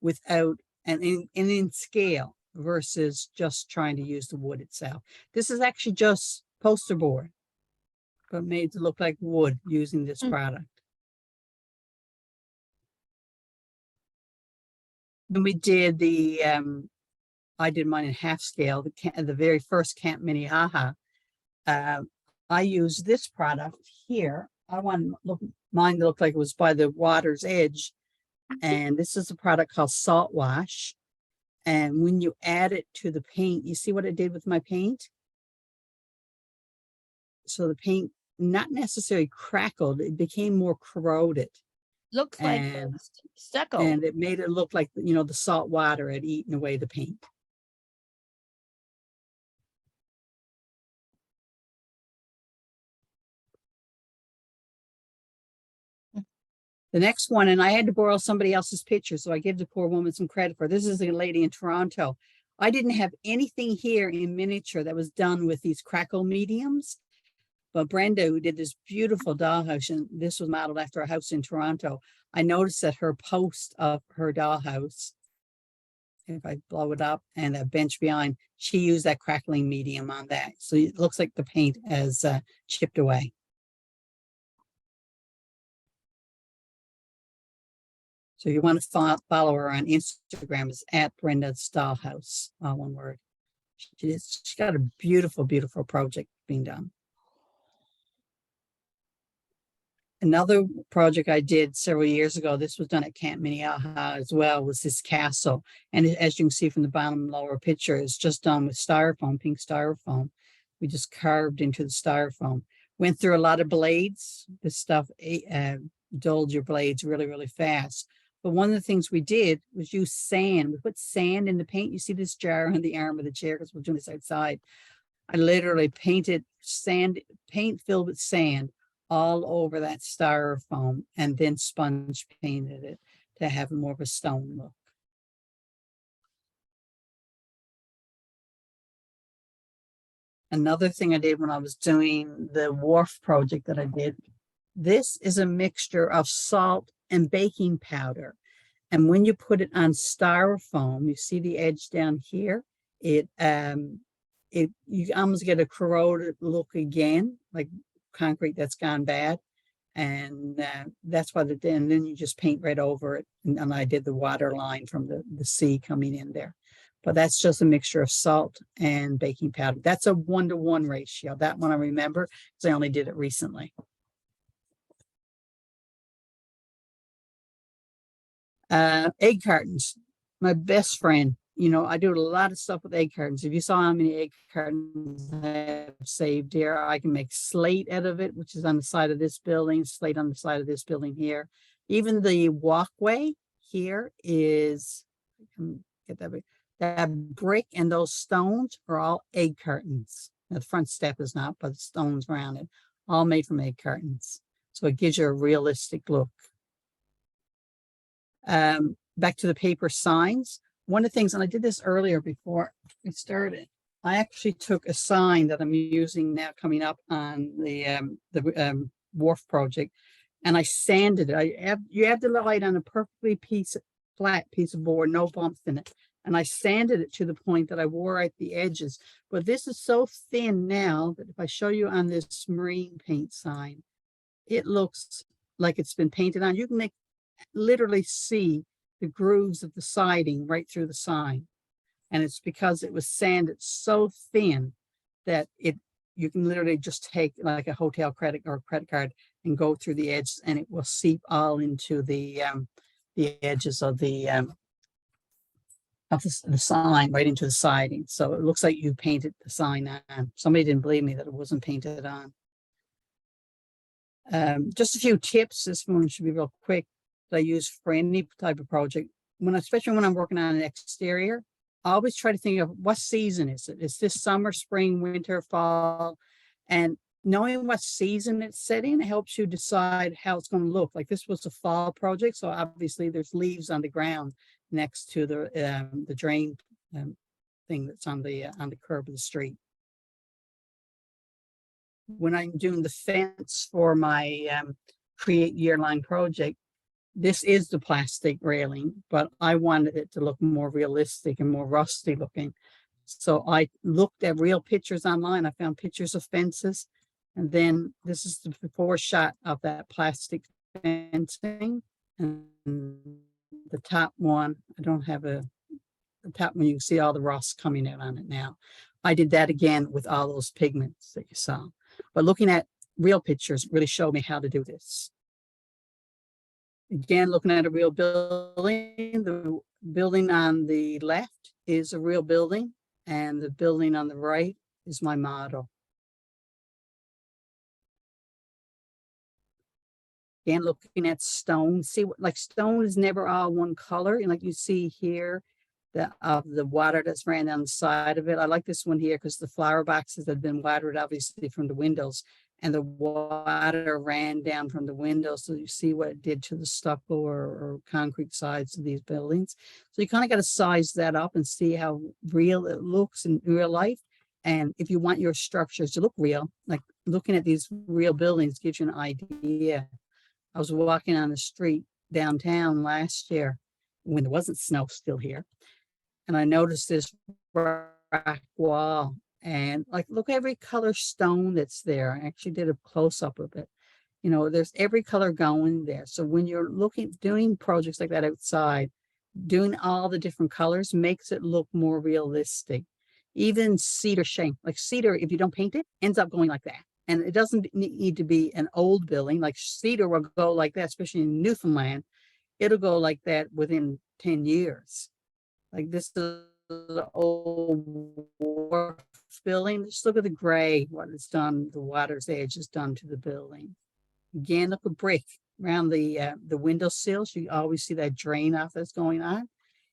without, and in scale versus just trying to use the wood itself. This is actually just poster board, but made to look like wood using this product. When we did the, I did mine in half scale, the very first Camp Minnehaha. I used this product here. I want mine to look like it was by the water's edge. And this is a product called Salt Wash. And when you add it to the paint, you see what it did with my paint? So the paint not necessarily crackled, it became more corroded. Looks like stucco. And it made it look like, you know, the salt water had eaten away the paint. The next one, and I had to borrow somebody else's picture, so I give the poor woman some credit for this. Is a lady in Toronto. I didn't have anything here in miniature that was done with these crackle mediums, but Brenda, who did this beautiful dollhouse, and this was modeled after a house in Toronto, I noticed that her post of her dollhouse, if I blow it up, and a bench behind, she used that crackling medium on that. So it looks like the paint has chipped away. So you want to follow her on Instagram, is at Brenda's Dollhouse, all one word. She's got a beautiful, beautiful project being done. Another project I did several years ago, this was done at Camp Minnehaha as well, was this castle. And as you can see from the bottom lower picture, it's just done with styrofoam, pink styrofoam. We just carved into the styrofoam. Went through a lot of blades. This stuff dulled your blades really, really fast. But one of the things we did was use sand. We put sand in the paint. You see this jar on the arm of the chair because we're doing this outside. I literally painted paint filled with sand all over that styrofoam and then sponge painted it to have more of a stone look. Another thing I did when I was doing the wharf project that I did, this is a mixture of salt and baking powder. And when you put it on styrofoam, you see the edge down here, you almost get a corroded look again, like concrete that's gone bad. And that's why and then you just paint right over it. And I did the water line from the sea coming in there. But that's just a mixture of salt and baking powder. That's a 1-to-1 ratio. That one I remember because I only did it recently. Egg cartons, my best friend. You know, I do a lot of stuff with egg cartons. If you saw how many egg cartons I have saved here, I can make slate out of it, which is on the side of this building, slate on the side of this building here. Even the walkway here is, get that brick and those stones are all egg cartons. Now, the front step is not, but the stones around it, all made from egg cartons. So it gives you a realistic look. Back to the paper signs. One of the things, and I did this earlier before we started, I actually took a sign that I'm using now coming up on the wharf project, and I sanded it. You have to light on a perfectly flat piece of board, no bumps in it. And I sanded it to the point that I wore out the edges. But this is so thin now that if I show you on this marine paint sign, it looks like it's been painted on. You can literally see the grooves of the siding right through the sign. And it's because it was sanded so thin that you can literally just take like a hotel credit or credit card and go through the edges, and it will seep all into the edges of the sign, right into the siding. So it looks like you painted the sign on. Somebody didn't believe me that it wasn't painted on. Just a few tips. This one should be real quick that I use for any type of project. Especially when I'm working on an exterior, I always try to think of what season is it? Is this summer, spring, winter, fall? And knowing what season it's set in helps you decide how it's going to look. Like this was a fall project, so obviously there's leaves on the ground next to the drain thing that's on the curb of the street. When I'm doing the fence for my Create Year-Long project, this is the plastic railing, but I wanted it to look more realistic and more rusty looking. So I looked at real pictures online. I found pictures of fences. And then this is the before shot of that plastic fencing. And the top one, I don't have the top one, you can see all the rust coming out on it now. I did that again with all those pigments that you saw. But looking at real pictures really showed me how to do this. Again, looking at a real building, the building on the left is a real building, and the building on the right is my model. Again, looking at stone, see what, like stone is never all one color. And like you see here, the water that's ran down the side of it. I like this one here because the flower boxes have been watered obviously from the windows, and the water ran down from the windows. So you see what it did to the stucco or concrete sides of these buildings. So you kind of got to size that up and see how real it looks in real life. And if you want your structures to look real, like looking at these real buildings gives you an idea. I was walking on the street downtown last year when there wasn't snow still here, and I noticed this rock wall. And like, look, every color stone that's there. I actually did a close up of it. You know, there's every color going there. So when you're doing projects like that outside, doing all the different colors makes it look more realistic. Even cedar shake, like cedar, if you don't paint it, ends up going like that. And it doesn't need to be an old building. Like cedar will go like that, especially in Newfoundland. It'll go like that within 10 years. Like this is the old wharf building. Just look at the gray, what it's done, the water's edge is done to the building. Again, look at brick around the window sills. You always see that drain off that's going on.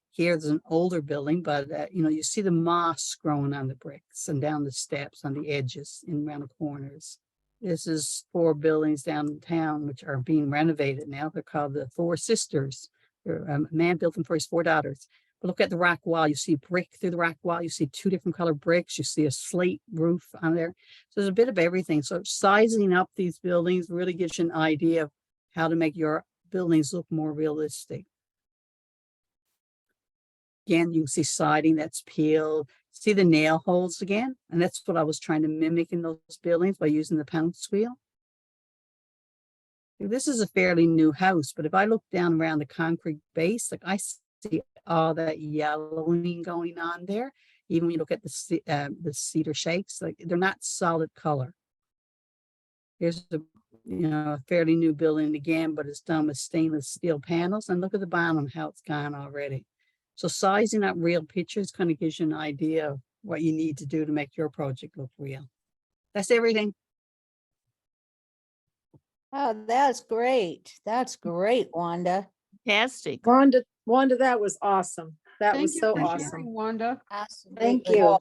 Here, there's an older building, but you know, you see the moss growing on the bricks and down the steps on the edges and around the corners. This is 4 buildings downtown, which are being renovated now. They're called the 4 Sisters. A man built them for his 4 daughters. But look at the rock wall. You see brick through the rock wall. You see 2 different color bricks. You see a slate roof on there. So there's a bit of everything. So sizing up these buildings really gives you an idea of how to make your buildings look more realistic. Again, you can see siding that's peeled. See the nail holes again? And that's what I was trying to mimic in those buildings by using the pounce wheel. This is a fairly new house, but if I look down around the concrete base, like I see all that yellowing going on there. Even when you look at the cedar shakes, like they're not solid color. Here's a fairly new building again, but it's done with stainless steel panels. And look at the bottom, how it's gone already. So sizing up real pictures kind of gives you an idea of what you need to do to make your project look real. That's everything. Oh, that's great. That's great, Wanda. Fantastic. Wanda, that was awesome. That Thank was you so for awesome. sharing, Wanda. Thank you.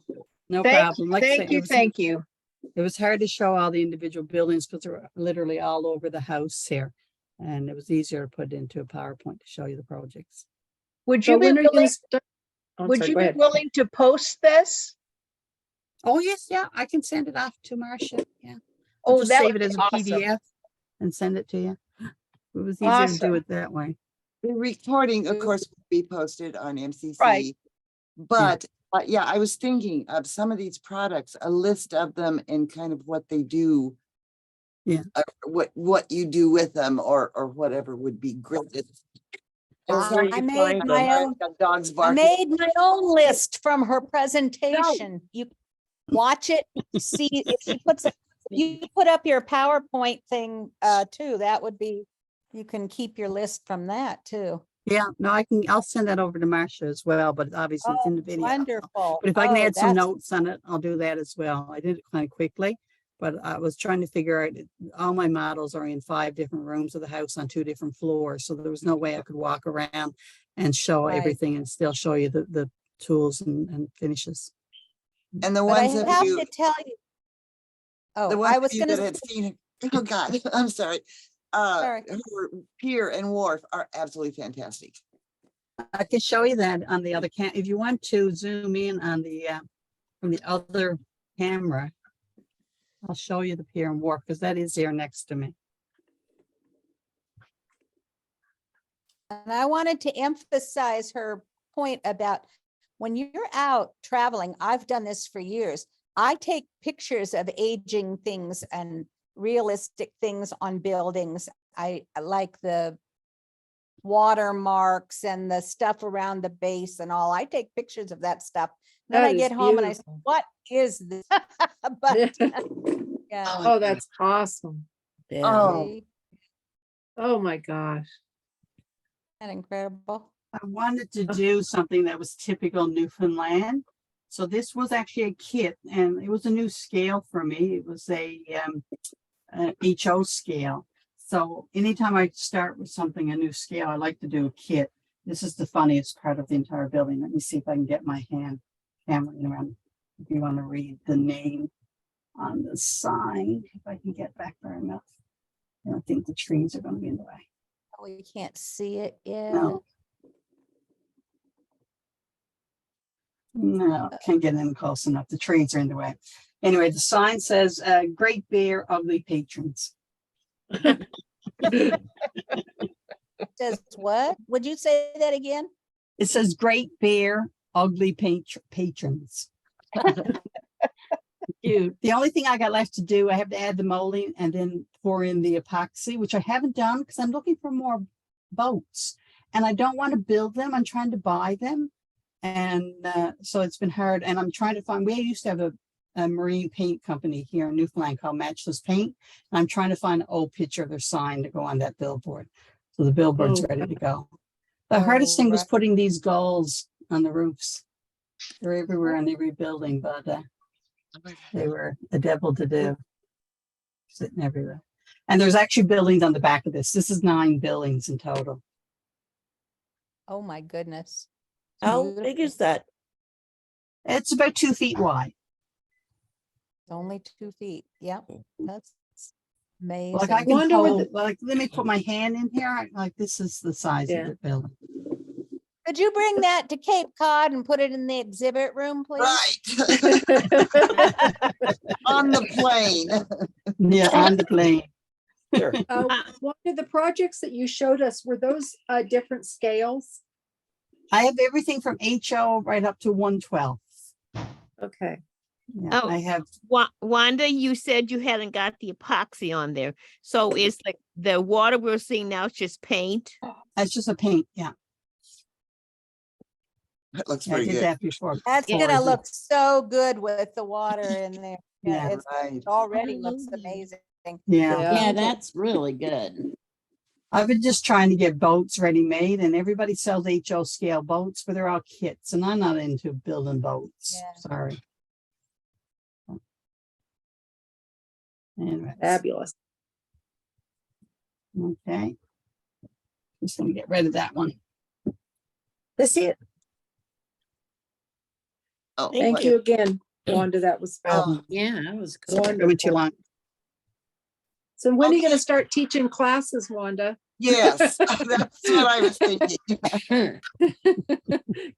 No problem. Like I said, Thank you. it was hard to show all the individual buildings because they're literally all over the house here. And it was easier to put into a PowerPoint to show you the projects. Would So you be when are you gonna willing, start? Oh, would sorry, you go be ahead. willing to post this? Oh, yes, yeah, I can send it off to Marcia. Yeah. Oh, I'll just that save would it as be a awesome. PDF and send it to you. It was easier to do it that way. The recording, of course, will be posted on MCC. Right. But yeah, I was thinking of some of these products, a list of them and kind of what they do. Yeah. What you do with them or whatever would be great. I made my own list from her presentation. You watch it, see if she puts, you put up your PowerPoint thing too. That would be, you can keep your list from that too. Yeah, no, I'll send that over to Marcia as well, but obviously it's in the video. Wonderful. But if I can add some that's notes on it, I'll do that as well. I did it kind of quickly, But I was trying to figure out, all my models are in 5 different rooms of the house on 2 different floors. So there was no way I could walk around and show Right. everything and still show you the tools and finishes. And the But I ones of have you, to tell you. the Oh, ones I of was you gonna, that had seen, oh God, I'm sorry. Sorry. Pier and Wharf are absolutely fantastic. I can show you that on the other cam. If you want to zoom in on the from the other camera, I'll show you the pier and wharf because that is there next to me. and I wanted to emphasize her point about when you're out traveling, I've done this for years. I take pictures of aging things and realistic things on buildings. I like the watermarks and the stuff around the base and all. I take pictures of that stuff. Then That I is get home and I say, beautiful. what is this? But yeah. Oh, that's awesome. Yeah. Oh, See? Oh, my gosh. Isn't that incredible? I wanted to do something that was typical Newfoundland. So this was actually a kit and it was a new scale for me. It was a HO scale. So anytime I start with something, a new scale, I like to do a kit. This is the funniest part of the entire building. Let me see if I can get my camera around. If you want to read the name on the sign, if I can get back far enough. I don't think the trees are going to be in the way. Oh, you can't see it yet. No. No, can't get in close enough. The trees are in the way. Anyway, the sign says, Great Bear, Ugly Patrons. Says what? Would you say that again? It says Great Bear, Ugly Patrons. Cute. The only thing I got left to do, I have to add the molding and then pour in the epoxy, which I haven't done because I'm looking for more boats and I don't want to build them. I'm trying to buy them. And so it's been hard. And I'm trying to find, we used to have a marine paint company here in Newfoundland called Matchless Paint. And I'm trying to find an old picture of their sign to go on that billboard. So the billboard's ready to go. The hardest thing was right. putting these gulls on the roofs. They're everywhere on every building, but they were a devil to do. Sitting everywhere. And there's actually buildings on the back of this. This is 9 buildings in total. Oh, my goodness. How big Beautiful. is that? It's about 2 feet wide. It's only 2 feet. Yep. That's amazing. Like I can Wonder what hold, like, let me put my hand in here. Like this is the size Yeah. of the building. Could you bring that to Cape Cod and put it in the exhibit room, please? right. On the plane. Yeah, on the plane. Sure. One of the projects that you showed us, were those different scales? I have everything from HO right up to 1/12. Okay. Yeah, Oh. I have. Wanda, you said you hadn't got the epoxy on there. So it's like the water we're seeing now is just paint. That's just a paint. Yeah, That looks yeah I pretty did good. that before. That's before gonna I did- look so good with the water in there. Yeah. It's Right. it already looks Absolutely. amazing. Yeah, Yeah, that's really good. I've been just trying to get boats ready made, and everybody sells HO scale boats, but they're all kits, and I'm not into building boats. Yeah. Sorry. Anyway, Fabulous. okay. Just gonna get rid of that one. That's it. Oh, Thank Thank what- you again, Wanda. That was Oh, Yeah, that was Sorry, good. going too long. So when are you Okay. gonna start teaching classes, Wanda? yes, that's what I was thinking.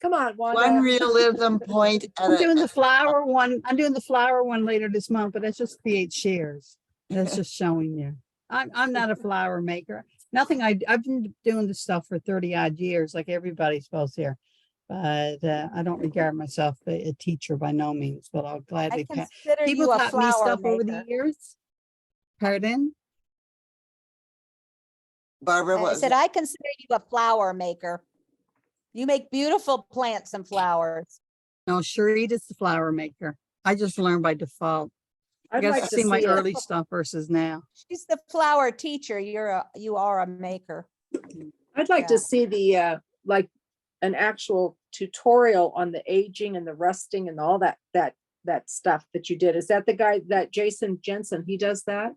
Come on, Wanda. One realism point at I'm doing a the flower one. I'm doing the flower one later this month, but that's just create shares. That's just showing you. I'm not a flower maker. Nothing. I've been doing this stuff for 30 odd years, like everybody's supposed here. But I don't regard myself a teacher by no means, but I'll I gladly pass. consider People you a taught me flower stuff over the maker. years. Pardon? Barbara I was. said, I consider you a flower maker. You make beautiful plants and flowers. No, Sharita's the flower maker. I just learned by default. You I'd guys like have to seen my see it. early stuff versus now. She's the flower teacher. You are a maker. I'd like Yeah. to see the like an actual tutorial on the aging and the rusting and all that that stuff that you did. Is that the guy, that Jason Jensen, he does that?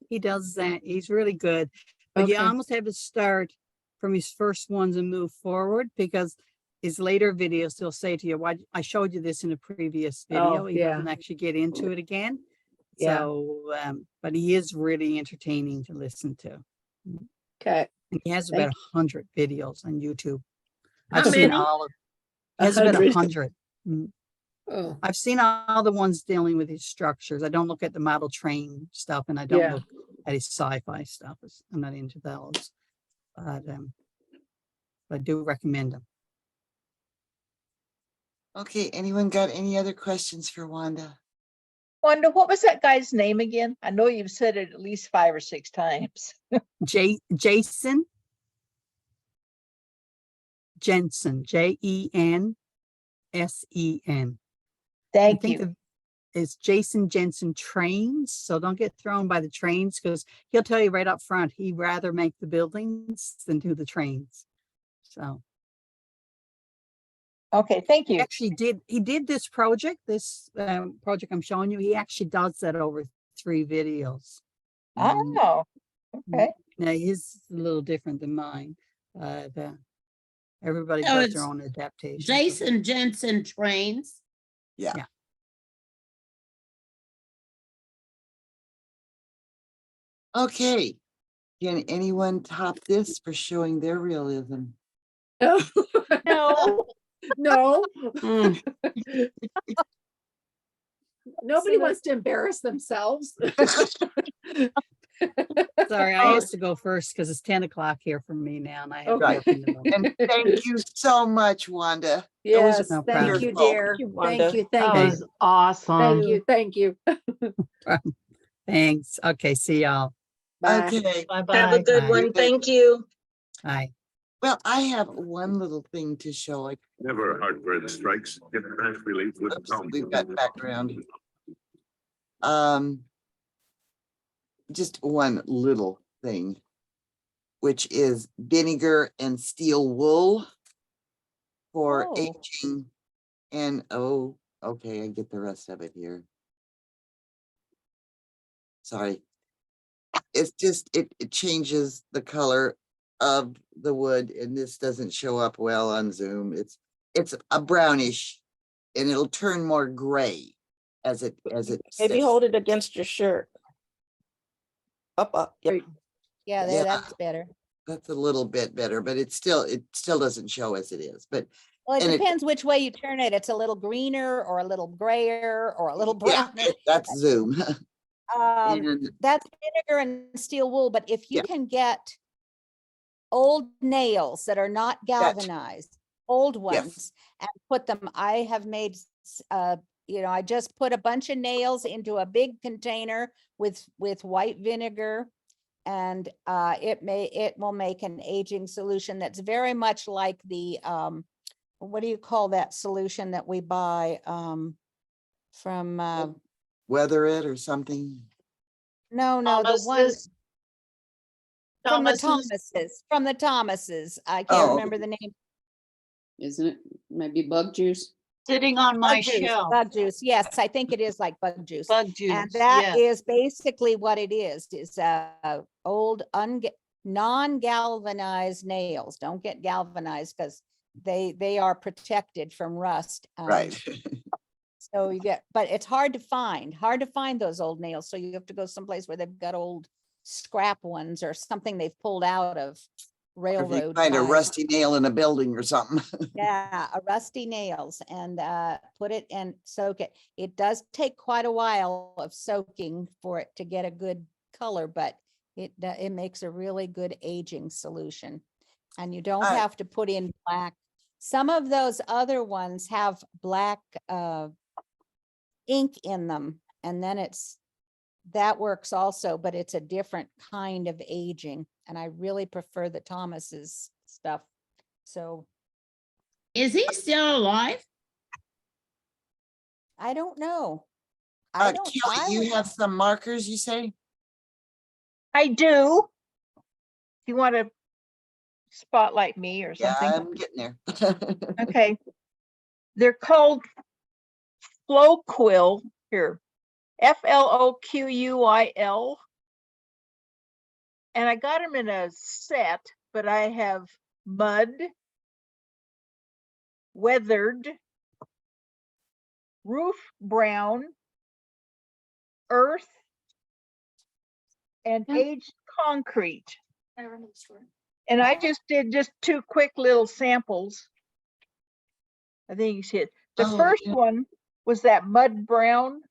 He does that. He's really good. But you Okay. almost have to start from his first ones and move forward, because his later videos, he'll say to you, "Why I showed you this in a previous video." Oh, He yeah. doesn't actually get into it again. Yeah. So, but he is really entertaining to listen to. Okay. And he has Thank about 100 videos on YouTube. How I've seen many? all of, he has about 100. 100. Oh, I've seen all the ones dealing with his structures. I don't look at the model train stuff, and I don't Yeah. look at his sci-fi stuff. I'm not into those, but I do recommend them. Okay, anyone got any other questions for Wanda? Wanda, what was that guy's name again? I know you've said it at least 5 or 6 times. Jason Jensen, Jensen. Thank you. It's Jason Jensen Trains. So don't get thrown by the trains, because he'll tell you right up front, he'd rather make the buildings than do the trains. So Okay, thank he you. actually did this project, project I'm showing you. He actually does that over 3 videos. Oh, okay. Now his is a little different than mine, but everybody So does their it's own adaptation. Jason Jensen Trains. Yeah. Yeah. Okay, can anyone top this for showing their realism? No. no. Mm. Nobody wants to embarrass themselves. Sorry, I used to go first because it's 10 o'clock here for me now, and I have to Okay. work in the morning. And thank you so much, Wanda. Yes, no thank problem. you, Wonderful. dear. you, Thank Wanda. you, thank That you. was awesome. Thank you, thank you. Thanks. Okay, see y'all. Bye. Okay, Have a Bye-bye. good Bye. one. Thank you. Bye. well, I have one little thing to show. Never heartburn strikes. Get crash relief with Oops, we've got background. Just one little thing, which is vinegar and steel wool for Oh. aging. And oh, okay, I get the rest of it here. Sorry. It's just, it changes the color of the wood, and this doesn't show up well on Zoom. It's a brownish, and it'll turn more gray as it Maybe sits. hold it against your shirt. Up. Yep. Yeah, Yeah. that's better. That's a little bit better, but it still doesn't show as it is. But Well, it and depends which way you turn it. It's a little greener or a little grayer or a little yeah, browner. that's Zoom. And That's vinegar and steel wool, but if you Yeah. can get old nails that are not galvanized, old ones, and put them, I have made, I just put a bunch of nails into a big container with white vinegar, and it will make an aging solution that's very much like the, what do you call that solution that we buy from, weather it or something. no, the one Thomas's. from the Thomases. I can't Oh. remember the name. Isn't it maybe bug juice? Sitting on my shelf. Bug juice. Yes, I think it is like bug juice. Bug juice. And that yes. is basically what it is old non-galvanized nails. Don't get galvanized because they are protected from rust. Right. So you get, but it's hard to find those old nails. So you have to go someplace where they've got old scrap ones or something they've pulled out of Or if you railroad find a ties. rusty nail in a building or something. Yeah, a rusty nails, and put it and soak it. It does take quite a while of soaking for it to get a good color, but it makes a really good aging solution. And you don't have to put in black. Some of those other ones have black ink in them, and then that works also, but it's a different kind of aging. And I really prefer the Thomas's stuff. So Is he still alive? I don't know. Kelly, you have some markers, you say? I do. If you want to spotlight me or Yeah, something. I'm getting there. Okay. They're called Floquil here, Floquil. And I got them in a set, but I have mud, weathered, roof brown, earth, and aged concrete. And I just did just 2 quick little samples. I think you see it. The Oh, first yeah. one was that mud brown.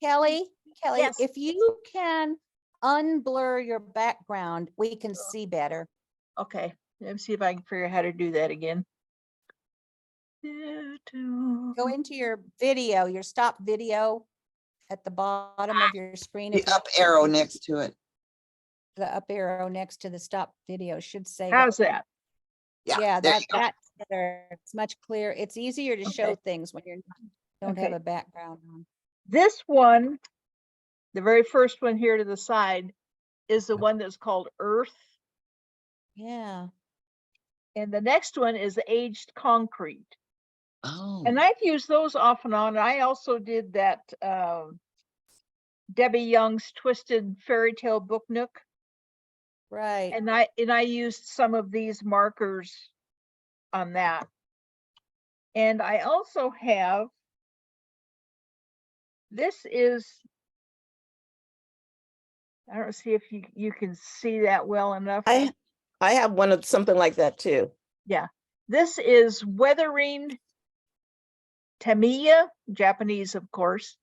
Kelly, Yes. if you can unblur your background, we can see better. Okay, let me see if I can figure out how to do that again. Go into your video, your stop video at the bottom of your screen. The If you- up arrow next to it. The up arrow next to the stop video should say. How's that? Yeah, there you go. that's better. It's much clearer. It's easier to show Okay. things when you don't have Okay. a background on. This one, the very first one here to the side, is the one that's called Earth. Yeah. And the next one is the aged concrete. Oh, And I've used those off and on. I also did that Debbie Young's Twisted Fairy Tale Book Nook. Right. And I used some of these markers on that. And I also have, this is, I don't see if you can see that well enough. I have one of something like that too. Yeah, this is Weathering Tamiya, Japanese, of course.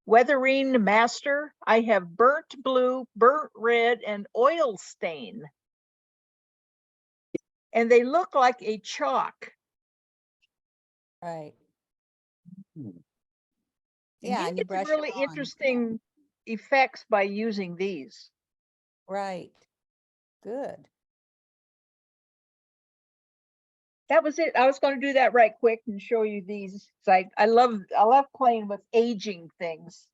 Weathering Master. I have burnt blue, burnt red, and oil stain. And they look like a chalk. Right. Hmm. Yeah, You and you get some brush it really on. interesting effects by using these. Right. Good. That was it. I was going to do that right quick and show you these. I love playing with aging things.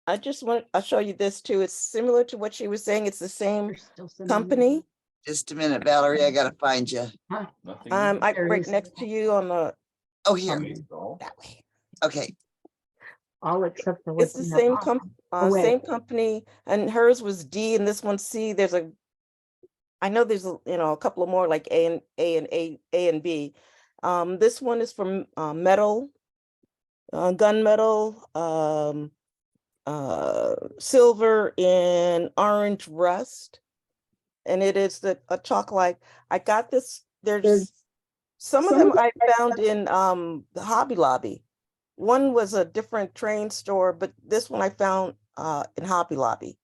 I'll show you this too. It's similar to what she was saying. It's the same You're still sending me- company. just a minute, Valerie, I gotta find you. Huh? I There right is. next to you on the, Oh, here, Um, that way. Okay, All except for it's what's the in same box. Oh, wait. same company, and hers was D and this one's C. I know there's a couple of more like A and B. This one is from metal, gunmetal, silver and orange rust. And it is a chalk like, I got this, there's some of them I found in the Hobby Lobby. One was a different train store, but this one I found in Hobby Lobby.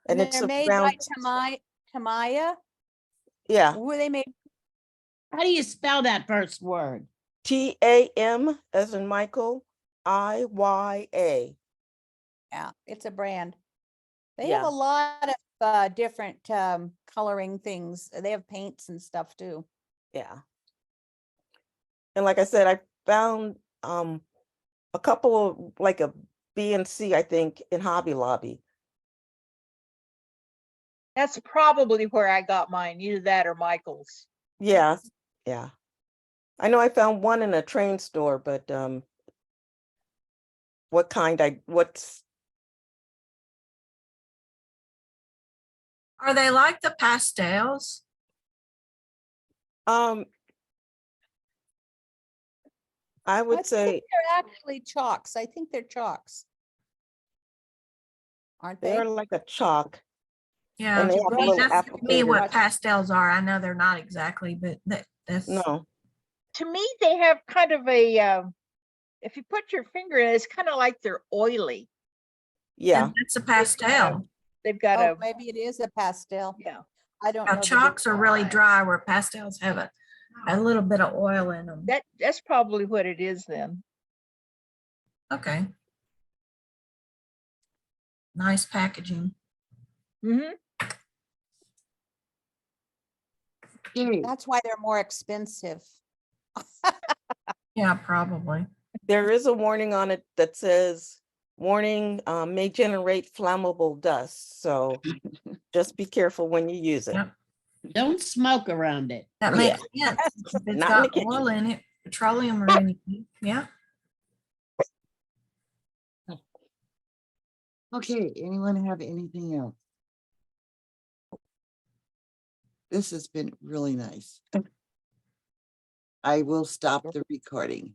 And it's they're made by around, Tamiya. yeah, Were they made? How do you spell that first word? TAM as in Michael, IYA. Yeah, it's a brand. They Yeah. have a lot of different coloring things. They have paints and stuff too. Yeah. And like I said, I found a couple of like a B and C, I think, in Hobby Lobby. That's probably where I got mine, either that or Michael's. Yeah, yeah. I know I found one in a train store, but what's Are they like the pastels? I I would think say they're actually chalks. I think they're chalks. Aren't they? they're like a chalk. Yeah, And they to have a me, little that's to me what applicator. pastels are. I know they're not exactly, but that's. No, To me, they have kind of a, if you put your finger in it, it's kind of like they're oily. yeah. It's a pastel. They've got Oh, a, maybe it is a pastel. yeah. I don't Now, know. the chalks are really difference. dry where pastels have a little bit of oil in them. That's probably what it is then. Okay. Nice packaging. Mm-hmm. That's why they're more expensive. Yeah, probably. There is a warning on it that says, warning may generate flammable dust. So just be careful when you use it. Yep. Don't smoke around it. That makes sense. If it's Not in the got oil in it, petroleum or anything. Yeah. Okay, anyone have anything else? This has been really nice. I will stop the recording.